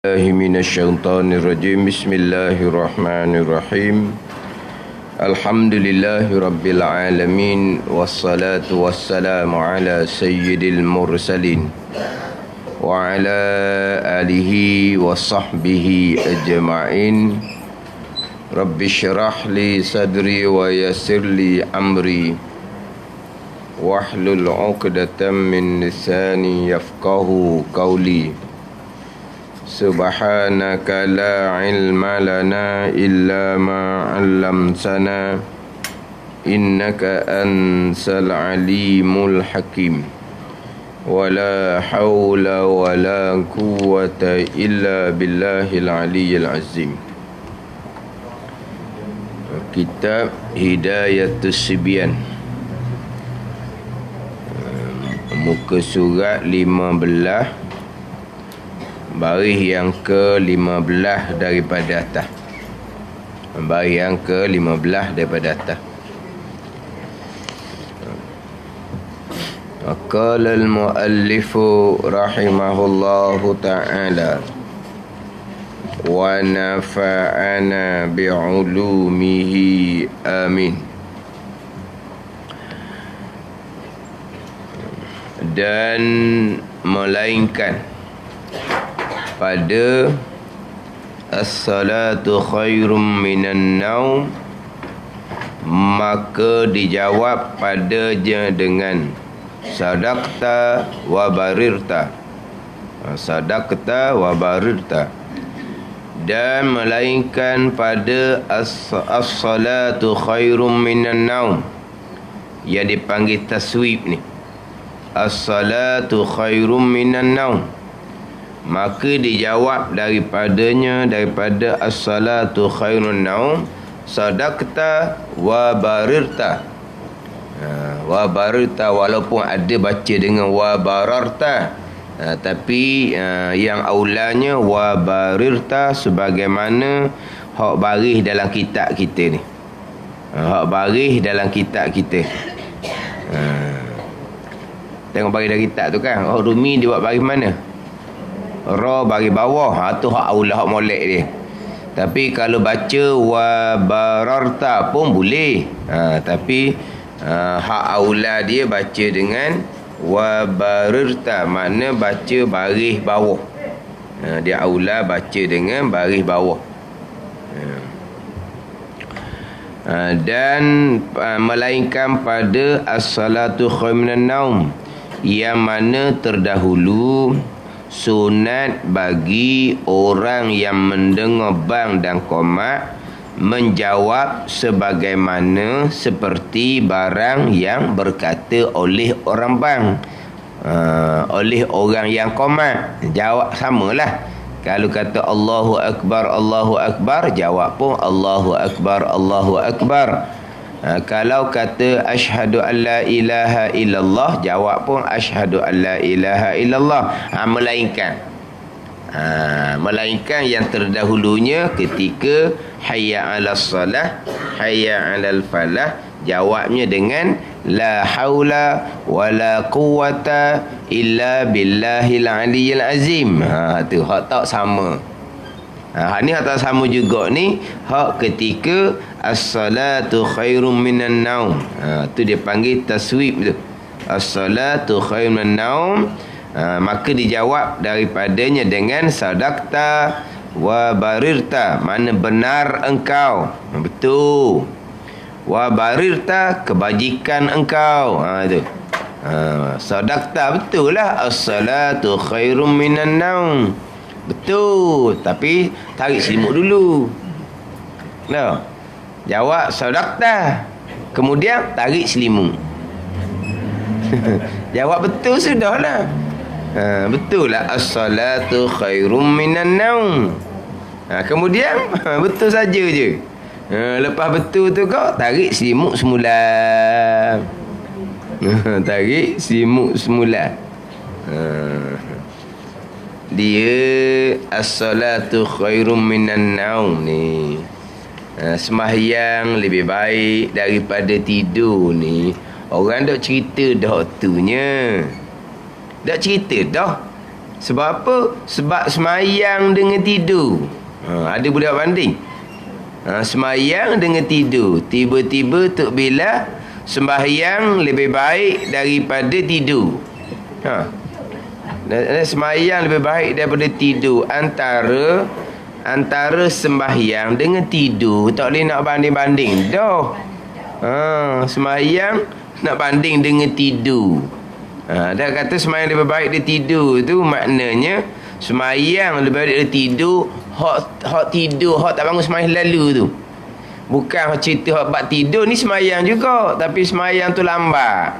الله من الشيطان الرجيم. بسم الله الرحمن الرحيم. الحمد لله رب العالمين، والصلاة والسلام على سيد المرسلين وعلى آله وصحبه أجمعين. رب اشرح لي صدري ويسر لي أمري واحلل عقدة من لساني يفقه قولي. Subhanaka la ilma lana illa ma 'allamtana innaka antal alimul hakim. Wala haula wala quwwata illa billahil aliyyil azim. Kitab Hidayatus Sibyan, muka surat 15, baris yang ke-15 daripada atas. Baris yang ke-15 daripada atas. Qala al-muallifu rahimahullahu ta'ala wa nafa'ana bi'ulumihi amin. Dan melainkan pada as-salatu khairum minan naum, maka dijawab padanya dengan sadaqta wa barirta. Sadaqta wa barirta. Dan melainkan pada as-salatu khairum minan naum, yang dipanggil taswib ni, as-salatu khairum minan naum, maka dijawab daripadanya, daripada as-salatu khairun naum, sadaqta wa barirta. Wa barirta, walaupun ada baca dengan wa bararta, tapi yang aulanya wa barirta, sebagaimana hak baris dalam kitab kita ni. Hak baris dalam kitab kita. Tengok baris dalam kitab tu kan, hak Rumi dia buat baris mana? Ra bagi bawah, tu hak aula, hak molek dia. Tapi kalau baca wa bararta pun boleh. Tapi hak aula dia baca dengan wa barirta, makna baca baris bawah. Dia aula baca dengan baris bawah. Dan melainkan pada as-salatu khairun minan naum, yang mana terdahulu sunat bagi orang yang mendengar bang dan qomat menjawab sebagaimana seperti barang yang berkata oleh orang bang, oleh orang yang qomat. Jawab samalah. Kalau kata Allahu Akbar, jawab pun Allahu Akbar. Kalau kata asyhadu an la ilaha illallah, jawab pun asyhadu an la ilaha illallah. Melainkan yang terdahulunya ketika hayya 'alas salah, hayya 'alal falah, jawabnya dengan la haula wala quwwata illa billahil aliyyil azim. Tu hak tak sama. Ni hak tak sama juga ni, hak ketika as-salatu khairum minan naum. Tu dia panggil taswib tu. As-salatu khairum minan naum, maka dijawab daripadanya dengan sadaqta wa barirta, mana benar engkau. Betul. Wa barirta, kebajikan engkau. Tu. Sadaqta, betul lah. As-salatu khairum minan naum. Betul. Tapi tarik selimut dulu. No. Jawab sadaqta, kemudian tarik selimut. Jawab betul sudahlah. Betul lah, as-salatu khairum minan naum. Kemudian betul saja je. Lepas betul tu kau tarik selimut semula. Tarik selimut semula. Dia as-salatu khairum minan naum ni, sembahyang lebih baik daripada tidur ni. Orang dak cerita dah waktunya. Dak cerita dah. Sebab apa? Sebab semayang dengan tidur. Ada boleh buat banding? Semayang dengan tidur. Tiba-tiba Tok Bila sembahyang lebih baik daripada tidur. Semayang lebih baik daripada tidur. Antara sembahyang dengan tidur tak boleh nak banding-banding dah. Semayang nak banding dengan tidur. Dah kata semayang lebih baik dia tidur tu, maknanya semayang lebih baik dia tidur. Hak tidur, hak tak bangun semayang lalu tu, bukan hak cerita hak bab tidur ni semayang juga, tapi semayang tu lambat.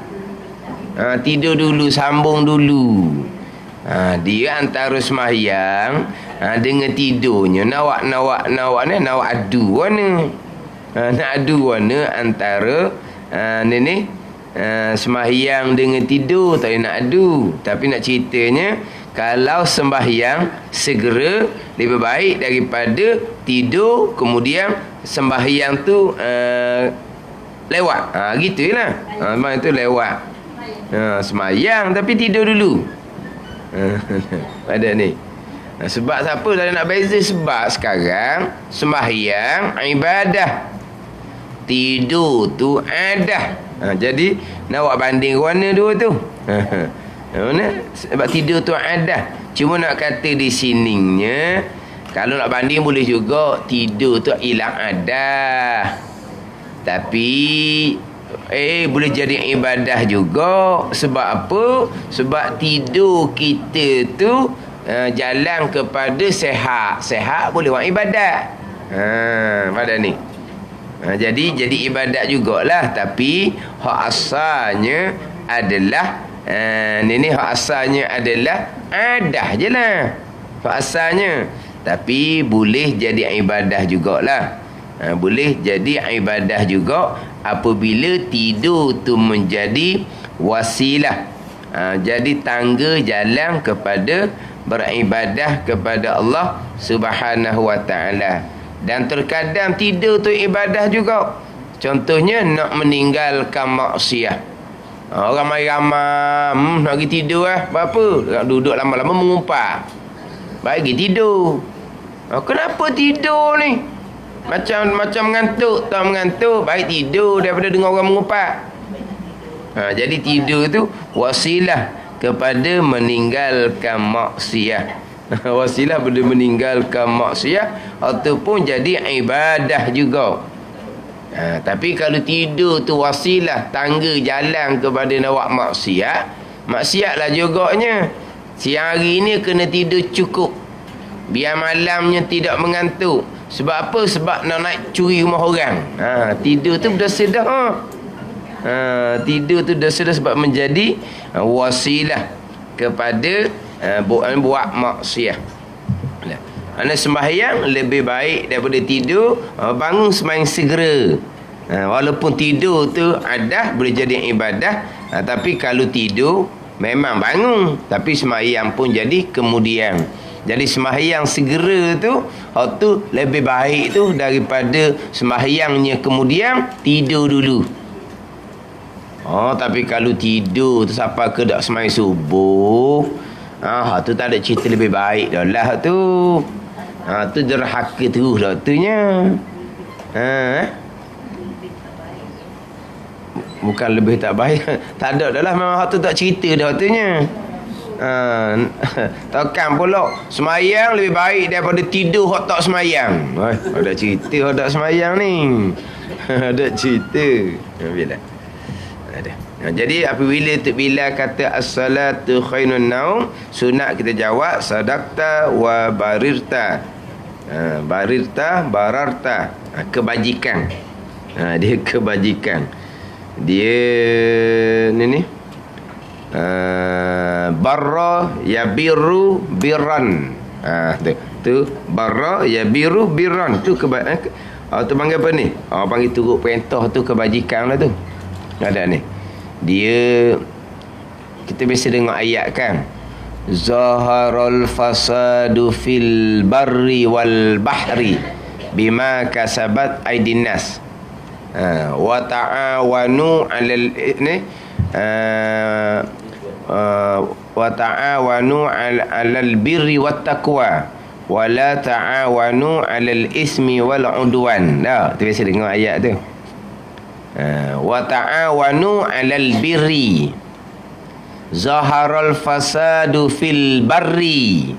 Tidur dulu, sambung dulu. Dia antara semayang dengan tidurnya nawak adu warna. Nak adu warna antara sembahyang dengan tidur tak boleh nak adu. Tapi nak ceritanya, kalau sembahyang segera lebih baik daripada tidur kemudian sembahyang tu lewat. Gitulah. Sembahyang tu lewat. Sembahyang tapi tidur dulu. Pada ni. Sebab siapa dah nak beza? Sebab sekarang sembahyang ibadah, tidur tu adah. Jadi nak buat banding warna dua tu. Sebab tidur tu adah. Cuma nak kata di sininya, kalau nak banding boleh juga tidur tu hilang adah. Tapi boleh jadi ibadah juga. Sebab apa? Sebab tidur kita tu jalan kepada sehat. Sehat boleh buat ibadat. Pada ni. Jadi ibadat jugalah. Tapi hak asalnya adalah hak asalnya adalah adah je lah. Hak asalnya. Tapi boleh jadi ibadah jugalah. Boleh jadi ibadah juga apabila tidur tu menjadi wasilah. Jadi tangga jalan kepada beribadah kepada Allah Subhanahu wa ta'ala. Dan terkadang tidur tu ibadah juga. Contohnya nak meninggalkan maksiat. Orang ramai-ramai nak pergi tidur Berapa? Duduk lama-lama mengumpat. Baik pergi tidur. Kenapa tidur ni? Macam mengantuk. Tak mengantuk, baik tidur daripada dengar orang mengumpat. Jadi tidur tu wasilah kepada meninggalkan maksiat. Wasilah pada meninggalkan maksiat ataupun jadi ibadah juga. Tapi kalau tidur tu wasilah, tangga jalan kepada nak buat maksiat, maksiatlah juganya. Siang hari ni kena tidur cukup, biar malamnya tidak mengantuk. Sebab apa? Sebab nak naik curi rumah orang. Tidur tu berdosa dah. Tidur tu dosa dah sebab menjadi wasilah kepada buat maksiat. Ana sembahyang lebih baik daripada tidur. Bangun sembahyang segera. Walaupun tidur tu adah boleh jadi ibadah, tapi kalau tidur memang bangun, tapi sembahyang pun jadi kemudian. Jadi sembahyang segera tu lebih baik tu daripada sembahyangnya kemudian tidur dulu. Tapi kalau tidur tu sampai ke dak sembahyang subuh, tu tak ada cerita lebih baik dah lah tu. Tu derhaka terus dah tunya. Bukan lebih tak baik. Tak ada dah lah, memang tu tak cerita dah tunya. Takkan pula semayang lebih baik daripada tidur hak tak semayang. Ada cerita hak tak semayang ni. Ada cerita. Bila ada. Jadi apabila bila kata as-salatu khairun naum, sunat kita jawab sadaqta wa barirta. Bararta, kebajikan. Dia kebajikan. Dia ni barra yabiru birran. Tu barra yabiru birran. Tu tu panggil apa ni? Panggil turut perintah tu kebajikan lah tu. Ada ni. Dia kita biasa dengar ayat kan. Zaharul fasadu fil barri wal bahri bima kasabat aydin nas. Wa ta'awanu 'alal wa ta'awanu 'alal birri wat taqwa wa la ta'awanu 'alal ismi wal 'udwan. Dah, tu biasa dengar ayat tu. Wa ta'awanu 'alal birri zaharal fasadu fil barri.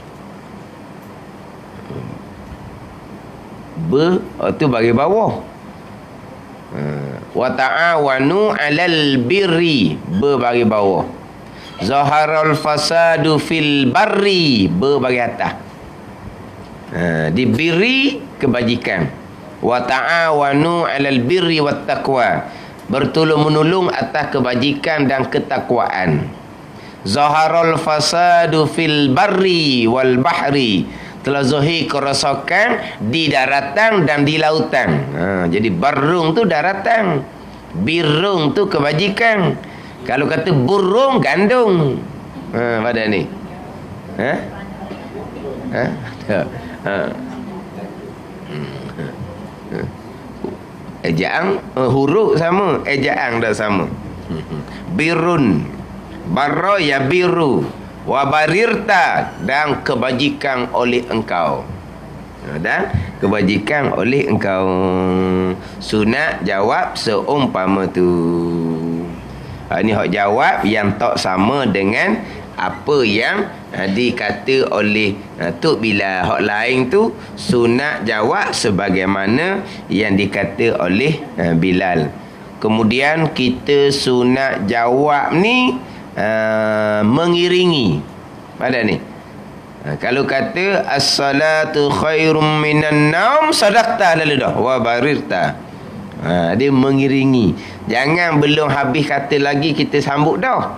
Tu bagi bawah. Wa ta'awanu 'alal birri, bagi bawah. Zaharal fasadu fil barri, bagi atas. Di birri, kebajikan. Wa ta'awanu 'alal birri wat taqwa, bertolong-menolong atas kebajikan dan ketakwaan. Zaharal fasadu fil barri wal bahri, telah zahir kerosakan di daratan dan di lautan. Jadi barung tu daratan, birung tu kebajikan. Kalau kata burung, gandung. Pada ni. Ejaan, huruf sama, ejaan dah sama. Birun, barra ya biru, wabarirta, dan kebajikan oleh engkau. Dan kebajikan oleh engkau. Sunat jawab seumpama tu. Ini hak jawab yang tak sama dengan apa yang dikata oleh Tok Bilal. Hak lain tu sunat jawab sebagaimana yang dikata oleh Bilal. Kemudian kita sunat jawab ni mengiringi. Pada ni. Kalau kata as-salatu khairum minan naum, sadaqta lalu dah wa barirta. Dia mengiringi. Jangan belum habis kata lagi kita sambut dah.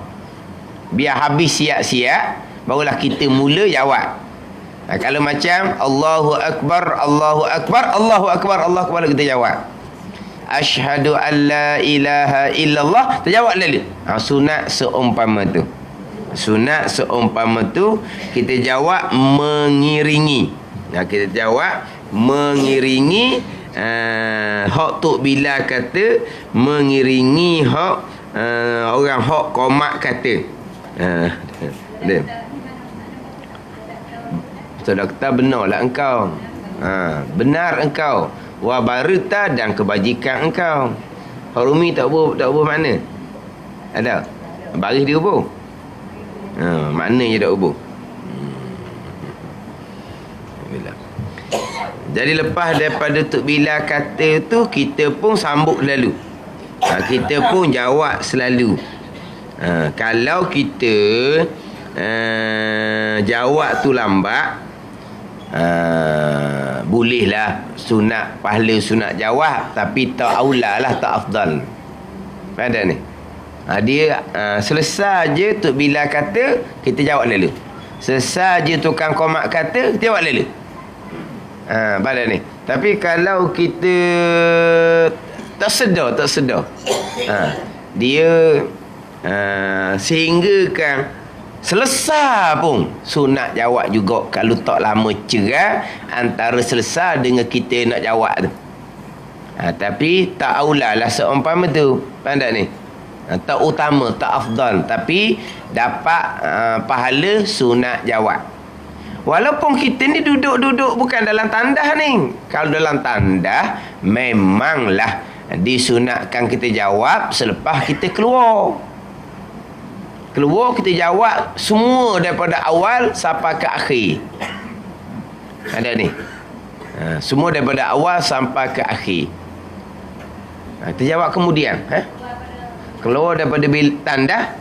Biar habis siap-siap, barulah kita mula jawab. Kalau macam Allahu Akbar, Allahu Akbar, Allahu Akbar, Allahu Akbar, kita jawab. Asyhadu an la ilaha illallah, terjawab lalu. Sunat seumpama tu. Sunat seumpama tu kita jawab mengiringi. Kita jawab mengiringi. Hak Tok Bilal kata mengiringi hak orang hak qomat kata. Saudara kata benarlah engkau. Benar engkau. Wa barita, dan kebajikan engkau. Harumi tak ubah makna. Ada. Baris dia ubah. Maknanya tak ubah. Jadi lepas daripada Tok Bilal kata tu, kita pun sambut lalu. Kita pun jawab selalu. Kalau kita jawab tu lambat, bolehlah sunat, pahala sunat jawab, tapi tak aulalah, tak afdal. Pada ni. Dia selesai je Tok Bilal kata, kita jawab lalu. Selesai je tukang qomat kata, kita jawab lalu. Pada ni. Tapi kalau kita tak sedar, dia sehingga kan selesai pun sunat jawab juga. Kalau tak lama cerah antara selesai dengan kita nak jawab tu. Tapi tak aulalah seumpama tu. Pandai ni. Tak utama, tak afdal, tapi dapat pahala sunat jawab. Walaupun kita ni duduk-duduk bukan dalam tandah ni. Kalau dalam tandah, memanglah disunatkan kita jawab selepas kita keluar. Keluar kita jawab semua daripada awal sampai ke akhir. Ada ni. Semua daripada awal sampai ke akhir. Kita jawab kemudian. Keluar daripada tandah.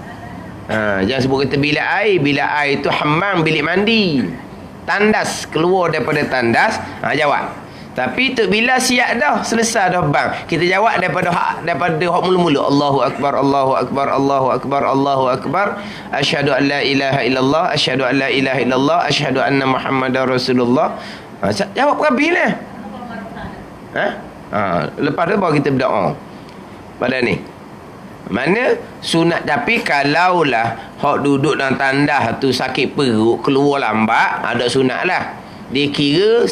Jangan sebut kata bilik air. Bilik air itu hammam, bilik mandi. Tandas, keluar daripada tandas, jawab. Tapi Tok Bilal siap dah, selesai dah bang. Kita jawab daripada hak mula-mula. Allahu Akbar, Allahu Akbar, Allahu Akbar, Allahu Akbar. Asyhadu an la ilaha illallah, asyhadu an la ilaha illallah, asyhadu anna Muhammadar Rasulullah. Jawab habislah. Lepas tu baru kita berdoa. Pada ni. Mana sunat, tapi kalaulah hak duduk dalam tandah tu sakit perut, keluar lambat, ada sunat lah. Dia kira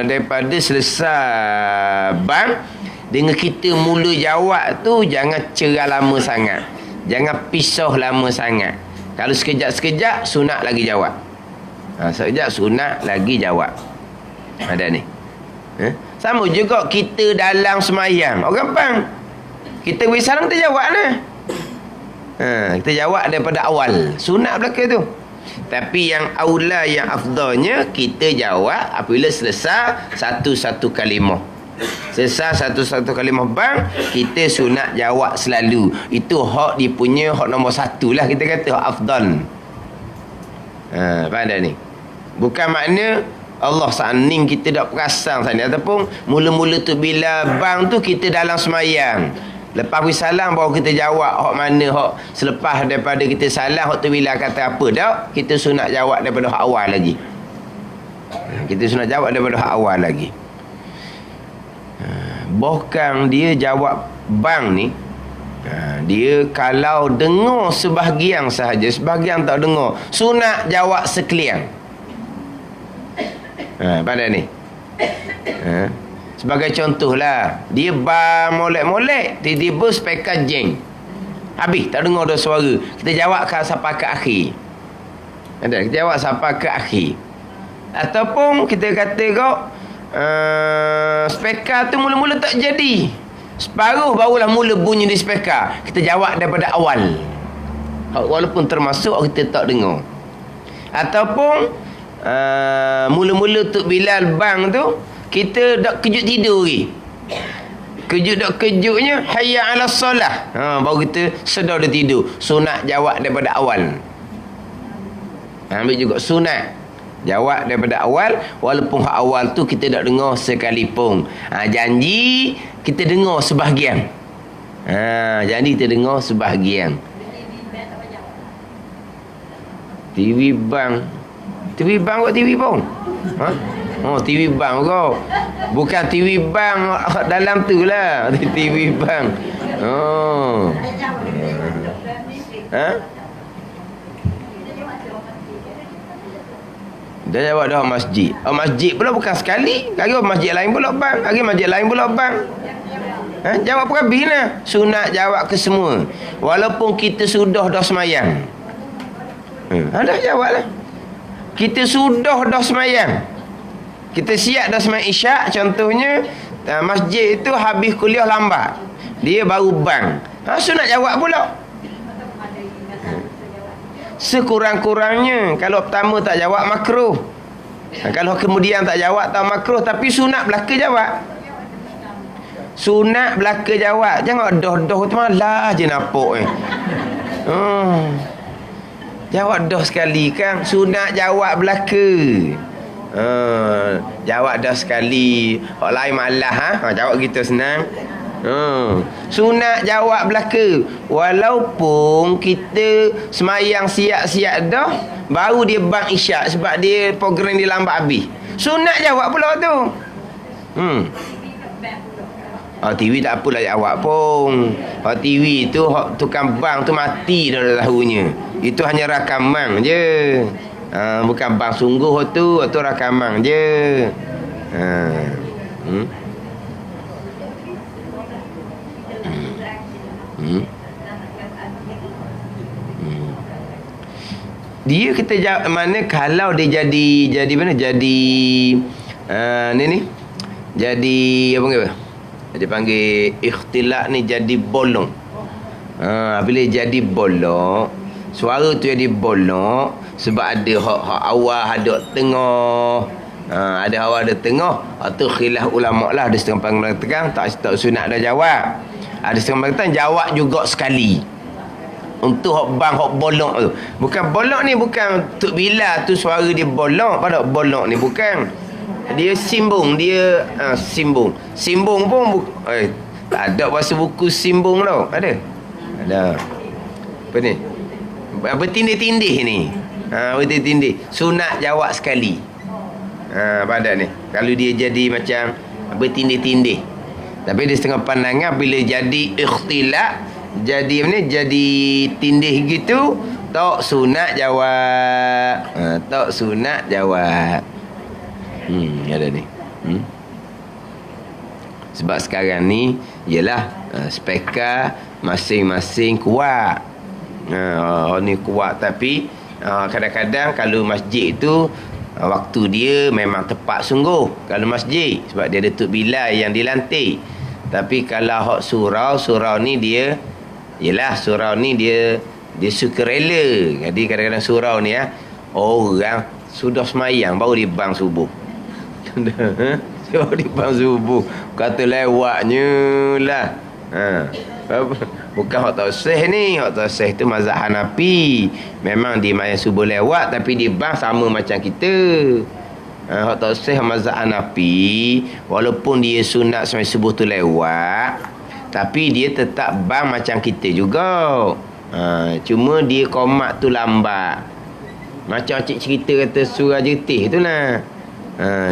daripada selesai bang dengan kita mula jawab tu, jangan cerah lama sangat, jangan pisah lama sangat. Kalau sekejap-sekejap, sunat lagi jawab. Sekejap, sunat lagi jawab. Ada ni. Sama juga kita dalam semayang. Orang pang, kita beri salam, kita jawab lah. Kita jawab daripada awal. Sunat belakang tu. Tapi yang aula, yang afdalnya, kita jawab apabila selesai satu-satu kalimah. Selesai satu-satu kalimah bang, kita sunat jawab selalu. Itu hak dia punya, hak nombor satu lah, kita kata hak afdal. Faham tak ni? Bukan makna Allah saning kita dak perasan sana, ataupun mula-mula tu bila bang tu kita dalam semayang, lepas beri salam baru kita jawab hak mana, hak selepas daripada kita salam hak tu bila kata apa dak, kita sunat jawab daripada hak awal lagi. Kita sunat jawab daripada hak awal lagi. Bahkan dia jawab bang ni, dia kalau dengar sebahagian sahaja, sebahagian tak dengar, sunat jawab sekalian. Pada ni, sebagai contohlah, dia bang molek-molek, tiba-tiba speaker jeng, habis tak dengar dah suara, kita jawab sampai ke akhir. Kita jawab sampai ke akhir. Ataupun kita kata kau speaker tu mula-mula tak jadi, separuh barulah mula bunyi di speaker, kita jawab daripada awal, walaupun termasuk kita tak dengar. Ataupun mula-mula tu Bilal bang tu, kita dak kejut tidur lagi, kejutnya hayya ala solah, baru kita sedar dia tidur, sunat jawab daripada awal. Ambil juga sunat jawab daripada awal, walaupun hak awal tu kita tak dengar sekalipun. Janji kita dengar sebahagian. Janji kita dengar sebahagian. TV bang buat TV pun. TV bang kau. Bukan TV bang dalam tu lah. TV bang. Dia jawab dah masjid. Masjid pula bukan sekali. Hari masjid lain pula bang. Hari masjid lain pula bang. Jawab perhabis lah. Sunat jawab ke semua. Walaupun kita sudah dah semayang. Dah jawab lah. Kita sudah dah semayang, kita siap dah semayang isyak contohnya, masjid itu habis kuliah lambat, dia baru bang, sunat jawab pula. Sekurang-kurangnya kalau pertama tak jawab makruh, kalau kemudian tak jawab tak makruh, tapi sunat belaka jawab. Sunat belaka jawab. Jangan doh-doh tu malah je nampak jawab dah sekali kan, sunat jawab belaka. Jawab dah sekali, hak lain malah jawab kita senang. Sunat jawab belaka, walaupun kita semayang siap-siap dah, baru dia bang isyak sebab dia program dia lambat habis, sunat jawab pula tu. TV tak apalah jawab pun. TV tu tukang bang tu mati dah tahunya. Itu hanya rakaman je. Bukan bang sungguh tu rakaman je. Dia kita jawab mana kalau dia jadi mana, jadi ni jadi apa kata, dia panggil ikhtilaf ni, jadi bolong. Bila jadi bolong, suara tu jadi bolong sebab ada hak awal, ada tengah, ada awal ada tengah. Atau khilaf ulama lah, ada setengah mengatakan tak sunat dah jawab, ada setengah mengatakan jawab juga sekali. Untuk hak bang hak bolong tu, bukan bolong ni bukan Tok Bila tu suara dia bolong, pada bolong ni bukan, dia simbung, dia simbung pun tak ada bahasa buku simbung tau. Ada apa ni, bertindih-tindih ni, bertindih-tindih, sunat jawab sekali. Pada ni kalau dia jadi macam bertindih-tindih, tapi dia setengah pandangan bila jadi ikhtilaf, jadi ni jadi tindih gitu, tak sunat jawab. Tak sunat jawab. Ada ni. Sebab sekarang ni ialah speaker masing-masing kuat. Ni kuat. Tapi kadang-kadang kalau masjid tu waktu dia memang tepat sungguh kalau masjid, sebab dia ada Tok Bilal yang dilantik. Tapi kalau hak surau ni dia, yelah, surau ni dia sukarela. Jadi kadang-kadang surau ni orang sudah semayang baru dia bang subuh. Baru dia bang subuh, kata lewatnya lah. Bukan hak tak sah ni. Hak tak sah tu mazhab Hanafi. Memang dia main subuh lewat, tapi dia bang sama macam kita. Hak tak sah mazhab Hanafi, walaupun dia sunat sampai subuh tu lewat, tapi dia tetap bang macam kita juga. Cuma dia komat tu lambat. Macam cik cerita kata surah jetih tu lah.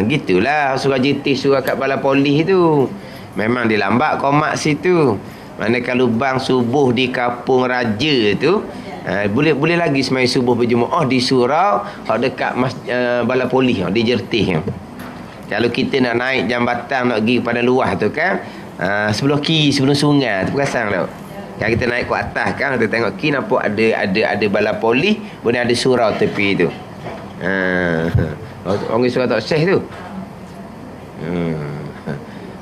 Gitulah surah jetih, surah kat Bala Polis tu. Memang dia lambat komat situ. Mana kalau bang subuh di Kampung Raja tu, boleh lagi semai subuh berjemaah di surau hak dekat Bala Polis di Jertih. Kalau kita nak naik jambatan nak pergi pada luar tu kan, sebelah kiri sebelum sungai tu perasan tak? Kalau kita naik ke atas kan, kita tengok kiri nampak ada Bala Polis, boleh ada surau tepi tu. Orang surau tak sah tu.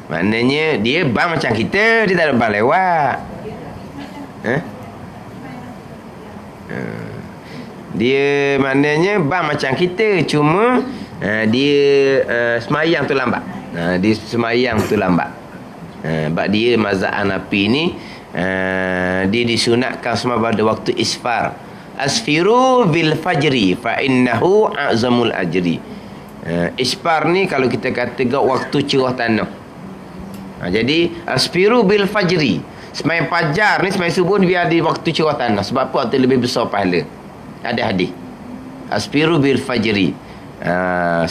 Maknanya dia bang macam kita, dia tak ada bang lewat. Dia maknanya bang macam kita, cuma dia semayang tu lambat. Dia semayang tu lambat. Sebab dia mazhab Hanafi ni, dia disunatkan semua pada waktu isfar. Asfiru bil fajri fa innahu a'zamul ajri. Isfar ni kalau kita kata waktu cerah tanah. Jadi asfiru bil fajri, sembahyang fajar ni, sembahyang subuh ni biar di waktu cerah tanah. Sebab apa? Waktu lebih besar pahala. Ada hadis asfiru bil fajri.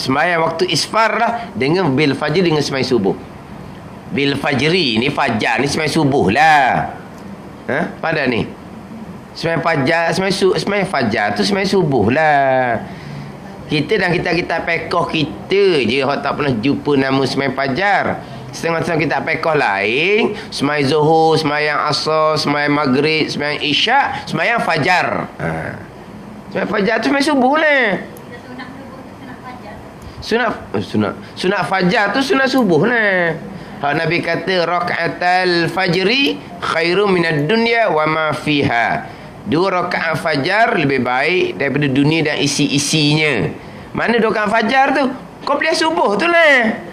Sembahyang waktu isfar lah dengan bil fajri, dengan sembahyang subuh. Bil fajri ni fajar ni sembahyang subuh lah. Pada ni sembahyang fajar, sembahyang fajar tu sembahyang subuh lah. Kita dan kita pekoh kita je hak tak pernah jumpa nama sembahyang fajar. Setengah-setengah kita pekoh lain, sembahyang zuhur, sembahyang asar, sembahyang maghrib, sembahyang isyak, sembahyang fajar. Sembahyang fajar tu sembahyang subuh lah. Sunat fajar tu sunat subuh lah. Hak Nabi kata rakaatal fajri khairum minad dunya wa ma fiha. 2 rakaat fajar lebih baik daripada dunia dan isi-isinya. Mana 2 rakaat fajar tu? Komplek subuh tu lah.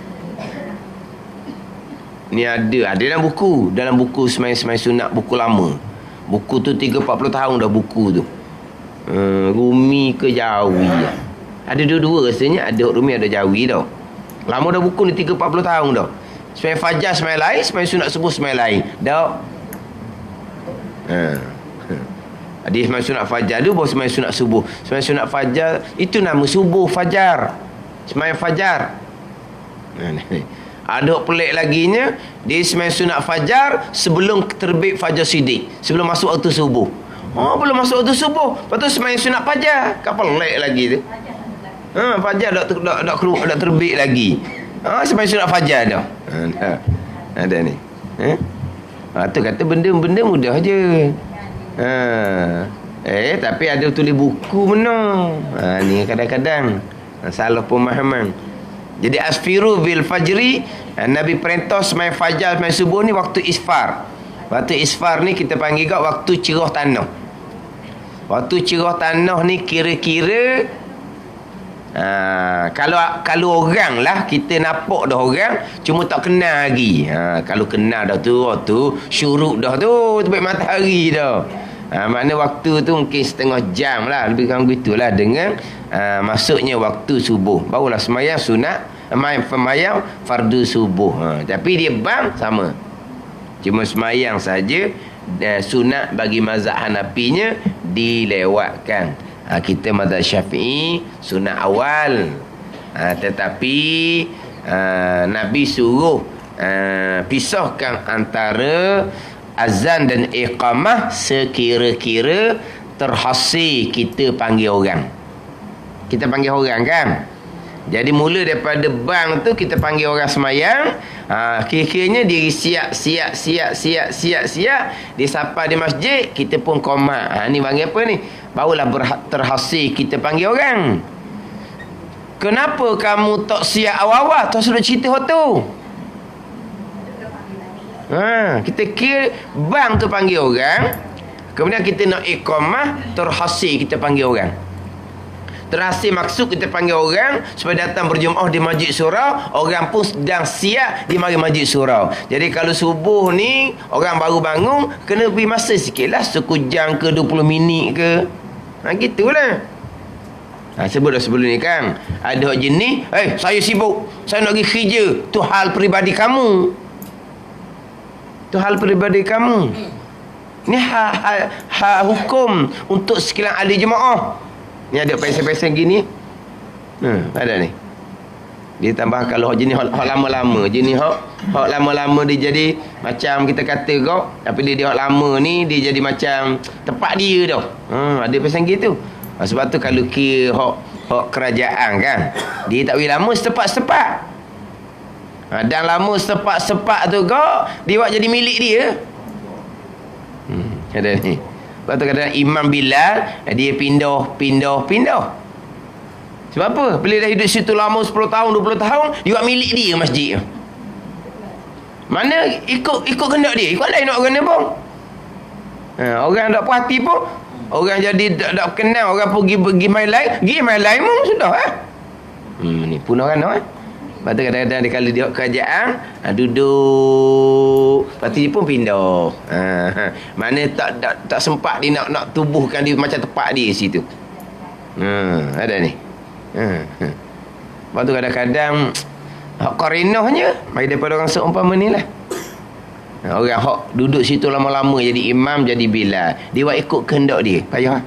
Ni ada dalam buku semai-semai sunat, buku lama. Buku tu 30-40 tahun dah buku tu. Rumi ke Jawi. Ada dua-dua rasanya, ada Rumi ada Jawi tau. Lama dah buku ni 30-40 tahun dah. Semai fajar semai lain, semai sunat subuh semai lain. Dah. Dia semai sunat fajar tu baru semai sunat subuh. Semai sunat fajar itu nama subuh fajar. Semai fajar. Ada pelik laginya, dia semai sunat fajar sebelum terbit fajar sidik, sebelum masuk waktu subuh. Belum masuk waktu subuh, lepas tu semai sunat fajar. Kan pelik lagi tu. Fajar dak terbit lagi. Semai sunat fajar dah. Ada ni. Tu kata benda-benda mudah je. Tapi ada tulis buku mana. Ni kadang-kadang salah pemahaman. Jadi asfiru bil fajri, Nabi perintah semai fajar semai subuh ni waktu isfar. Waktu isfar ni kita panggil kat waktu cerah tanah. Waktu cerah tanah ni kira-kira kalau orang lah, kita nampak dah orang cuma tak kenal lagi. Kalau kenal dah tu syuruk dah tu terbit matahari dah. Makna waktu tu mungkin setengah jam lah, lebih kurang begitulah, dengan masuknya waktu subuh barulah semayang sunat, semayang fardu subuh. Tapi dia bang sama, cuma semayang saja. Sunat bagi mazhab Hanafinya dilewatkan. Kita mazhab Syafi'i sunat awal. Tetapi Nabi suruh pisahkan antara azan dan iqamah sekira-kira terhasil kita panggil orang. Kita panggil orang kan. Jadi mula daripada bang tu kita panggil orang semayang. Kira-kiranya diri siap. Dia sapa di masjid, kita pun komat. Ni panggil apa ni? Barulah terhasil kita panggil orang. Kenapa kamu tak siap awal-awal? Tak sudah cerita tu. Kita kira bang tu panggil orang, kemudian kita nak iqamah, terhasil kita panggil orang. Terhasil maksud kita panggil orang supaya datang berjemaah di masjid surau. Orang pun sedang siap di mari masjid surau. Jadi kalau subuh ni orang baru bangun, kena beri masa sikit lah, sekujang ke 20 minit ke. Gitulah. Sebelum ni kan ada hak jenis, saya sibuk, saya nak pergi kerja. Tu hal peribadi kamu. Ni hal hukum untuk sekalian ahli jemaah. Ni ada pesen-pesen gini. Ada ni. Dia tambah kalau hak jenis hak lama-lama. Jenis hak lama-lama dia jadi macam kita kata kau, tapi dia hak lama ni dia jadi macam tempat dia dah. Ada pesen gitu. Sebab tu kalau kira hak kerajaan kan, dia tak boleh lama setepak-setepak. Dan lama setepak-sepak tu kau, dia buat jadi milik dia. Ada ni. Lepas tu kadang Imam Bilal, dia pindah. Sebab apa? Bila dah hidup situ lama 10 tahun, 20 tahun, dia buat milik dia masjid. Mana ikut kehendak dia. Ikut lain nak orang ni pun. Orang tak puas hati pun, orang jadi tak kenal, orang pergi main lain pun sudah. Ni pun orang Lepas tu kadang-kadang dia kalau dia kerajaan, duduk, lepas tu dia pun pindah. Mana tak sempat dia nak tubuhkan dia macam tempat dia situ. Ada ni. Lepas tu kadang-kadang hak qarinahnya mai daripada orang seumpama ni lah. Orang hak duduk situ lama-lama jadi imam, jadi Bilal, dia buat ikut kehendak dia. Payah.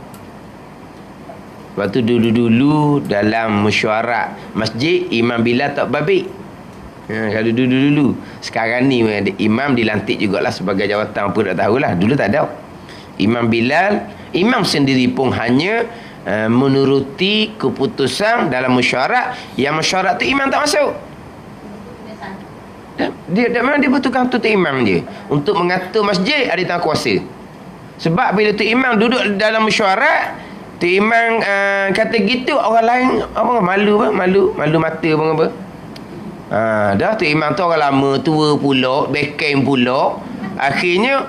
Lepas tu dulu-dulu dalam mesyuarat masjid, Imam Bilal tak babik. Kalau dulu-dulu. Sekarang ni imam dilantik jugalah sebagai jawatan, apa tak tahulah. Dulu tak ada. Imam Bilal, imam sendiri pun hanya menuruti keputusan dalam mesyuarat. Yang mesyuarat tu imam tak masuk. Memang dia betulkan tu imam je. Untuk mengatur masjid ada tangan kuasa. Sebab bila tu imam duduk dalam mesyuarat, tu imam kata gitu, orang lain malu mata apa. Dah tu imam tu orang lama, tua pula, beken pula. Akhirnya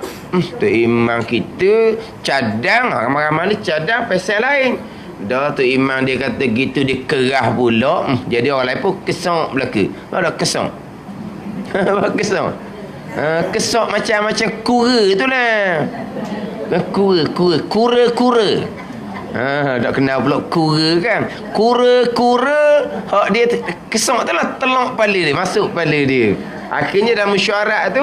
tu imam kita cadang, ramai-ramai ni cadang pasal lain. Dah tu imam dia kata gitu, dia kerah pula. Jadi orang lain pun kesok belaka. Dah kesok. Kesok macam kura tu lah. Kura. Tak kenal pula kura kan. Kura hak dia kesok tu lah, telok kepala dia, masuk kepala dia. Akhirnya dalam mesyuarat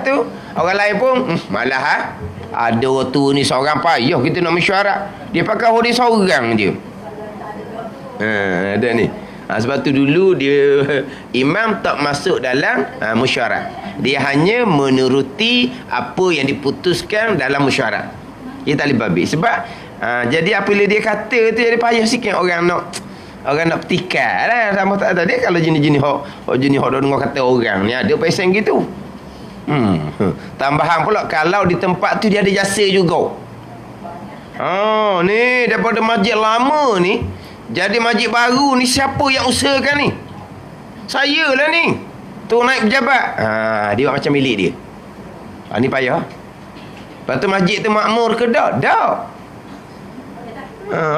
tu orang lain pun malah ada orang tua ni seorang payah kita nak mesyuarat, dia pakai orang dia seorang je. Ada ni. Sebab tu dulu dia imam tak masuk dalam mesyuarat. Dia hanya menuruti apa yang diputuskan dalam mesyuarat. Dia tak boleh babik. Sebab jadi apabila dia kata tu, jadi payah sikit orang nak petikar lah. Sama tak ada dia kalau jenis-jenis hok dengar kata orang ni ada pesen gitu. Tambahan pula kalau di tempat tu dia ada jasa juga. Ni daripada masjid lama ni jadi masjid baru ni, siapa yang usahakan ni? Saya lah ni. Tu naik pejabat. Dia buat macam milik dia. Ni payah. Lepas tu masjid tu makmur ke tak? Tak.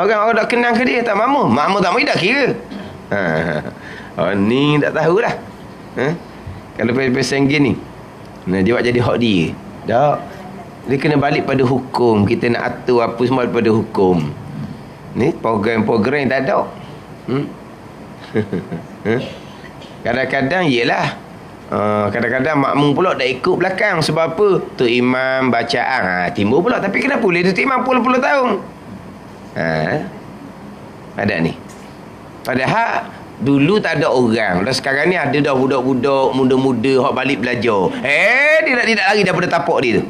Orang tak kenal ke dia, tak makmur. Makmur tak makmur tak kira. Ni tak tahulah. Kalau pesen gini, dia buat jadi hak dia. Tak. Dia kena balik pada hukum. Kita nak atur apa semua daripada hukum. Ni program-program yang tak ada. Kadang-kadang yelah. Kadang-kadang makmum pula dah ikut belakang. Sebab apa? Tu imam bacaan timbul pula. Tapi kenapa boleh tu imam puluh-puluh tahun? Ada ni. Padahal dulu tak ada orang. Dan sekarang ni ada dah budak-budak muda-muda hak balik belajar. Dia nak lari daripada tapak dia tu.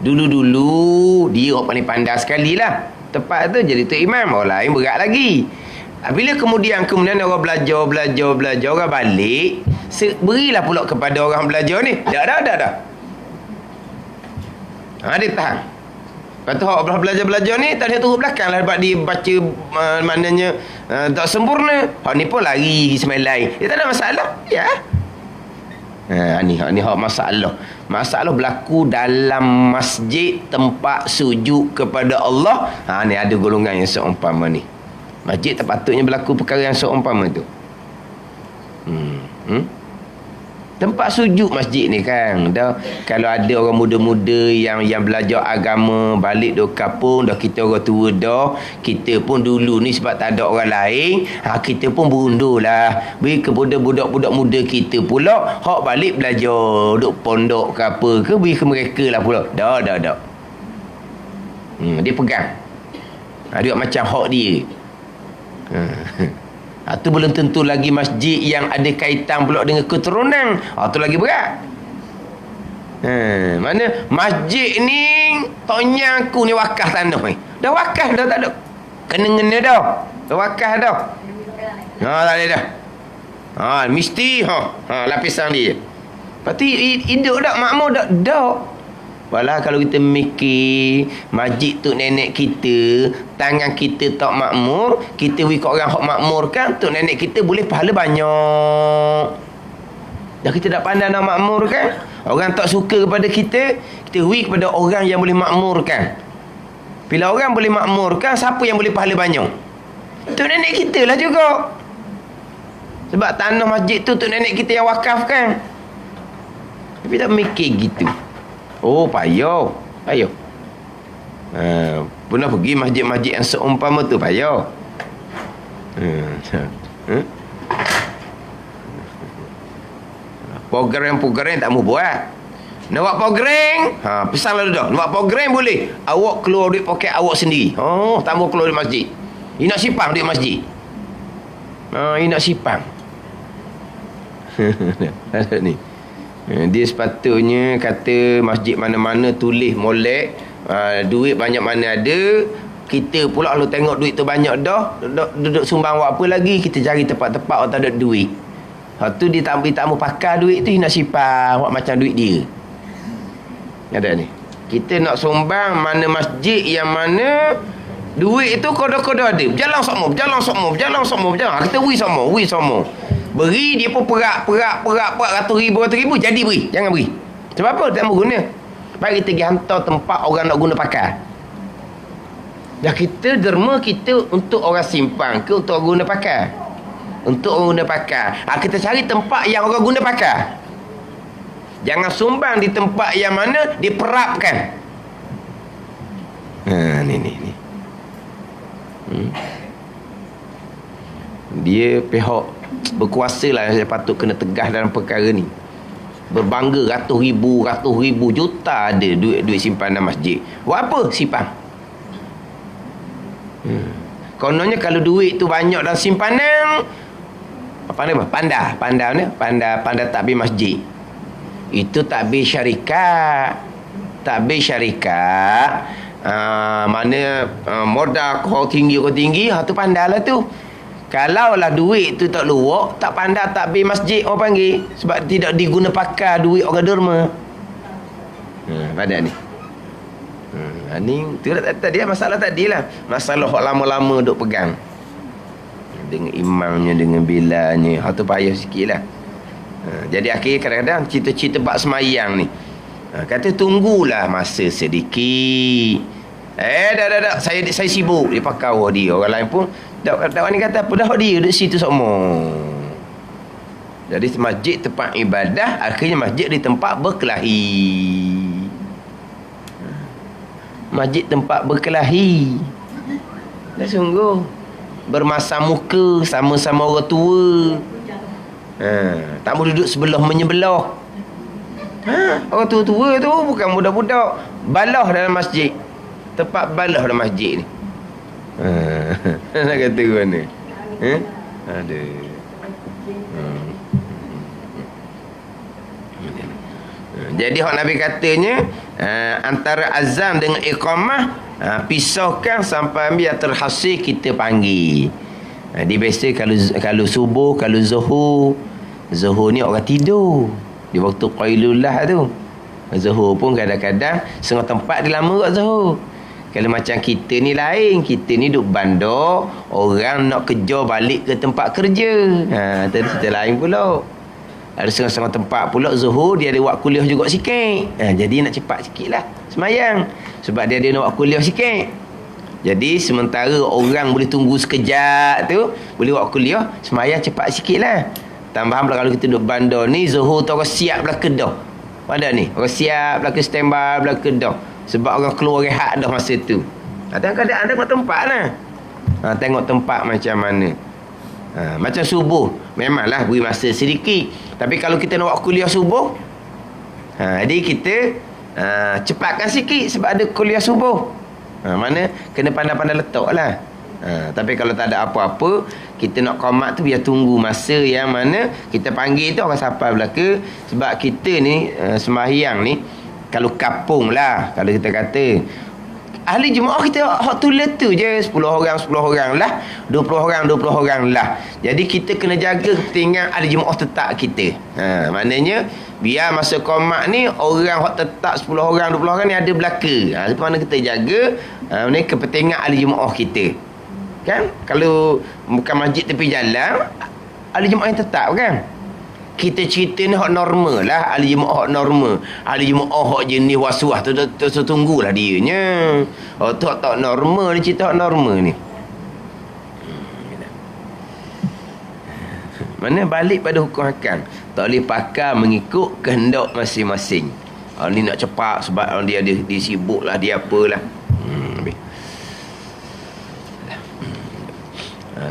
Dulu dia hak paling pandai sekali lah. Tepat tu jadi tu imam. Orang lain berat lagi. Bila kemudian orang belajar orang balik, berilah pula kepada orang belajar ni. Dah. Dia tahan. Lepas tu orang belajar ni tak ada turun belakang lah sebab dia baca maknanya tak sempurna. Hak ni pun lari semain lain. Dia tak ada masalah. Ya. Ni hak masalah. Masalah berlaku dalam masjid, tempat sujud kepada Allah. Ni ada golongan yang seumpama ni. Masjid tak patutnya berlaku perkara yang seumpama tu. Tempat sujud masjid ni kan. Dah, kalau ada orang muda-muda yang belajar agama balik do kampung, dah kita orang tua dah, kita pun dulu ni sebab tak ada orang lain, kita pun berundur lah. Beri ke budak-budak muda kita pula hak balik belajar duk pondok ke apa ke, beri ke mereka lah pula. Dah. Dia pegang. Dia macam hak dia. Itu belum tentu lagi masjid yang ada kaitan pula dengan keturunan. Itu lagi berat. Mana masjid ni tanya aku ni wakaf tanah ni. Dah wakaf dah, tak ada kena-ngena dah. Dah wakaf dah. Tak ada dah. Mesti lapisan dia. Lepas tu hidup tak makmur tak? Dah. Walau kalau kita mikir masjid tu nenek kita, tangan kita tak makmur, kita beri kat orang hak makmur kan, tu nenek kita boleh pahala banyak. Dah kita tak pandai nak makmur kan, orang tak suka kepada kita, kita beri kepada orang yang boleh makmurkan. Bila orang boleh makmurkan, siapa yang boleh pahala banyak? Tu nenek kita lah juga. Sebab tanah masjid tu nenek kita yang wakafkan. Tapi tak mikir gitu. Payah. Pernah pergi masjid-masjid yang seumpama tu, payah. Program tak mau buat. Nak buat program, pesan lalu dah. Nak buat program boleh. Awak keluar duit poket awak sendiri. Tak mau keluar duit masjid. Ini nak sipang duit masjid. Ini nak sipang. Ada ni. Dia sepatutnya kata masjid mana-mana tulis molek, duit banyak mana ada. Kita pula kalau tengok duit tu banyak dah, duduk sumbang buat apa lagi, kita cari tempat-tempat orang tak ada duit. Tu dia tak mau pakai duit tu, dia nak sipang buat macam duit dia. Ada ni, kita nak sumbang mana masjid yang mana duit tu kodoh-kodoh ada, berjalan semua. Kita wui semua. Beri dia pun perak ratus ribu jadi beri. Jangan beri. Sebab apa? Tak mau guna. Baik kita pergi hantar tempat orang nak guna pakai. Dah kita derma kita untuk orang simpan ke untuk orang guna pakai? Untuk orang guna pakai. Kita cari tempat yang orang guna pakai. Jangan sumbang di tempat yang mana diperapkan. Ni. Dia pihak berkuasa lah yang patut kena tegas dalam perkara ni. Berbangga ratus ribu juta ada duit simpanan masjid. Buat apa? Simpan. Kononnya kalau duit tu banyak dalam simpanan, Panda takbir masjid. Itu takbir syarikat. Mana modal kau tinggi, tu pandalah tu. Kalau lah duit tu tak luak, tak pandai takbir masjid orang panggil, sebab tidak diguna pakai duit orang derma. Pada ni. Ni tu tadi masalah tadilah. Masalah hak lama-lama duk pegang. Dengan imamnya, dengan bilanya, hak tu payah sikitlah. Jadi akhir kadang-kadang cerita-cerita bab semayang ni. Kata tunggulah masa sedikit. Dah. Saya sibuk. Dia pakai dia. Orang lain pun dakwah ni kata apa dah dia duduk situ semua. Jadi masjid tempat ibadah, akhirnya masjid di tempat berkelahi. Masjid tempat berkelahi. Dah sungguh bermasam muka sama-sama orang tua. Tak boleh duduk sebelah menyebelah. Orang tua-tua tu bukan budak-budak. Balah dalam masjid. Tempat balah dalam masjid ni. Nak kata ke mana? Ada. Jadi hak Nabi katanya antara azan dengan iqamah pisahkan sampai biar terhasil kita panggil. Dia biasa kalau subuh, kalau zuhur ni orang tidur. Di waktu qailulah tu. Zuhur pun kadang-kadang setengah tempat dia lama kat zuhur. Kalau macam kita ni lain, kita ni duduk bandar, orang nak kerja balik ke tempat kerja. Tu cerita lain pula. Ada setengah-setengah tempat pula zuhur dia ada buat kuliah juga sikit. Jadi nak cepat sikit lah semayang. Sebab dia ada nak buat kuliah sikit. Jadi sementara orang boleh tunggu sekejap tu, boleh buat kuliah, semayang cepat sikit lah. Tambahan pula kalau kita duduk bandar ni, zuhur tu orang siap belah kedah. Pada ni, orang siap belah ke standby belah kedah. Sebab orang keluar rehat dah masa tu. Kadang-kadang tengok tempat lah. Tengok tempat macam mana. Macam subuh, memanglah beri masa sedikit. Tapi kalau kita nak buat kuliah subuh, jadi kita cepatkan sikit sebab ada kuliah subuh. Mana kena pandai-pandai letak lah. Tapi kalau tak ada apa-apa, kita nak qamat tu biar tunggu masa yang mana kita panggil tu orang sampai belaka. Sebab kita ni sembahyang ni, kalau kapung lah, kalau kita kata ahli jemaah kita hak tulis tu je 10 orang lah, 20 orang lah. Jadi kita kena jaga kepentingan ahli jemaah tetap kita. Maknanya biar masa qamat ni orang hak tetap 10 orang 20 orang ni ada belaka. Sebab mana kita jaga ni kepentingan ahli jemaah kita. Kan? Kalau bukan masjid tepi jalan, ahli jemaah yang tetap kan? Kita cerita ni hak normal lah. Ahli jemaah hak normal. Ahli jemaah hak jenis was-was tu tunggulah dia nya. Tu hak tak normal ni, cerita hak normal ni. Mana balik pada hukum hakam. Tak boleh pakai mengikut kehendak masing-masing. Ni nak cepat sebab dia sibuk lah, dia apalah.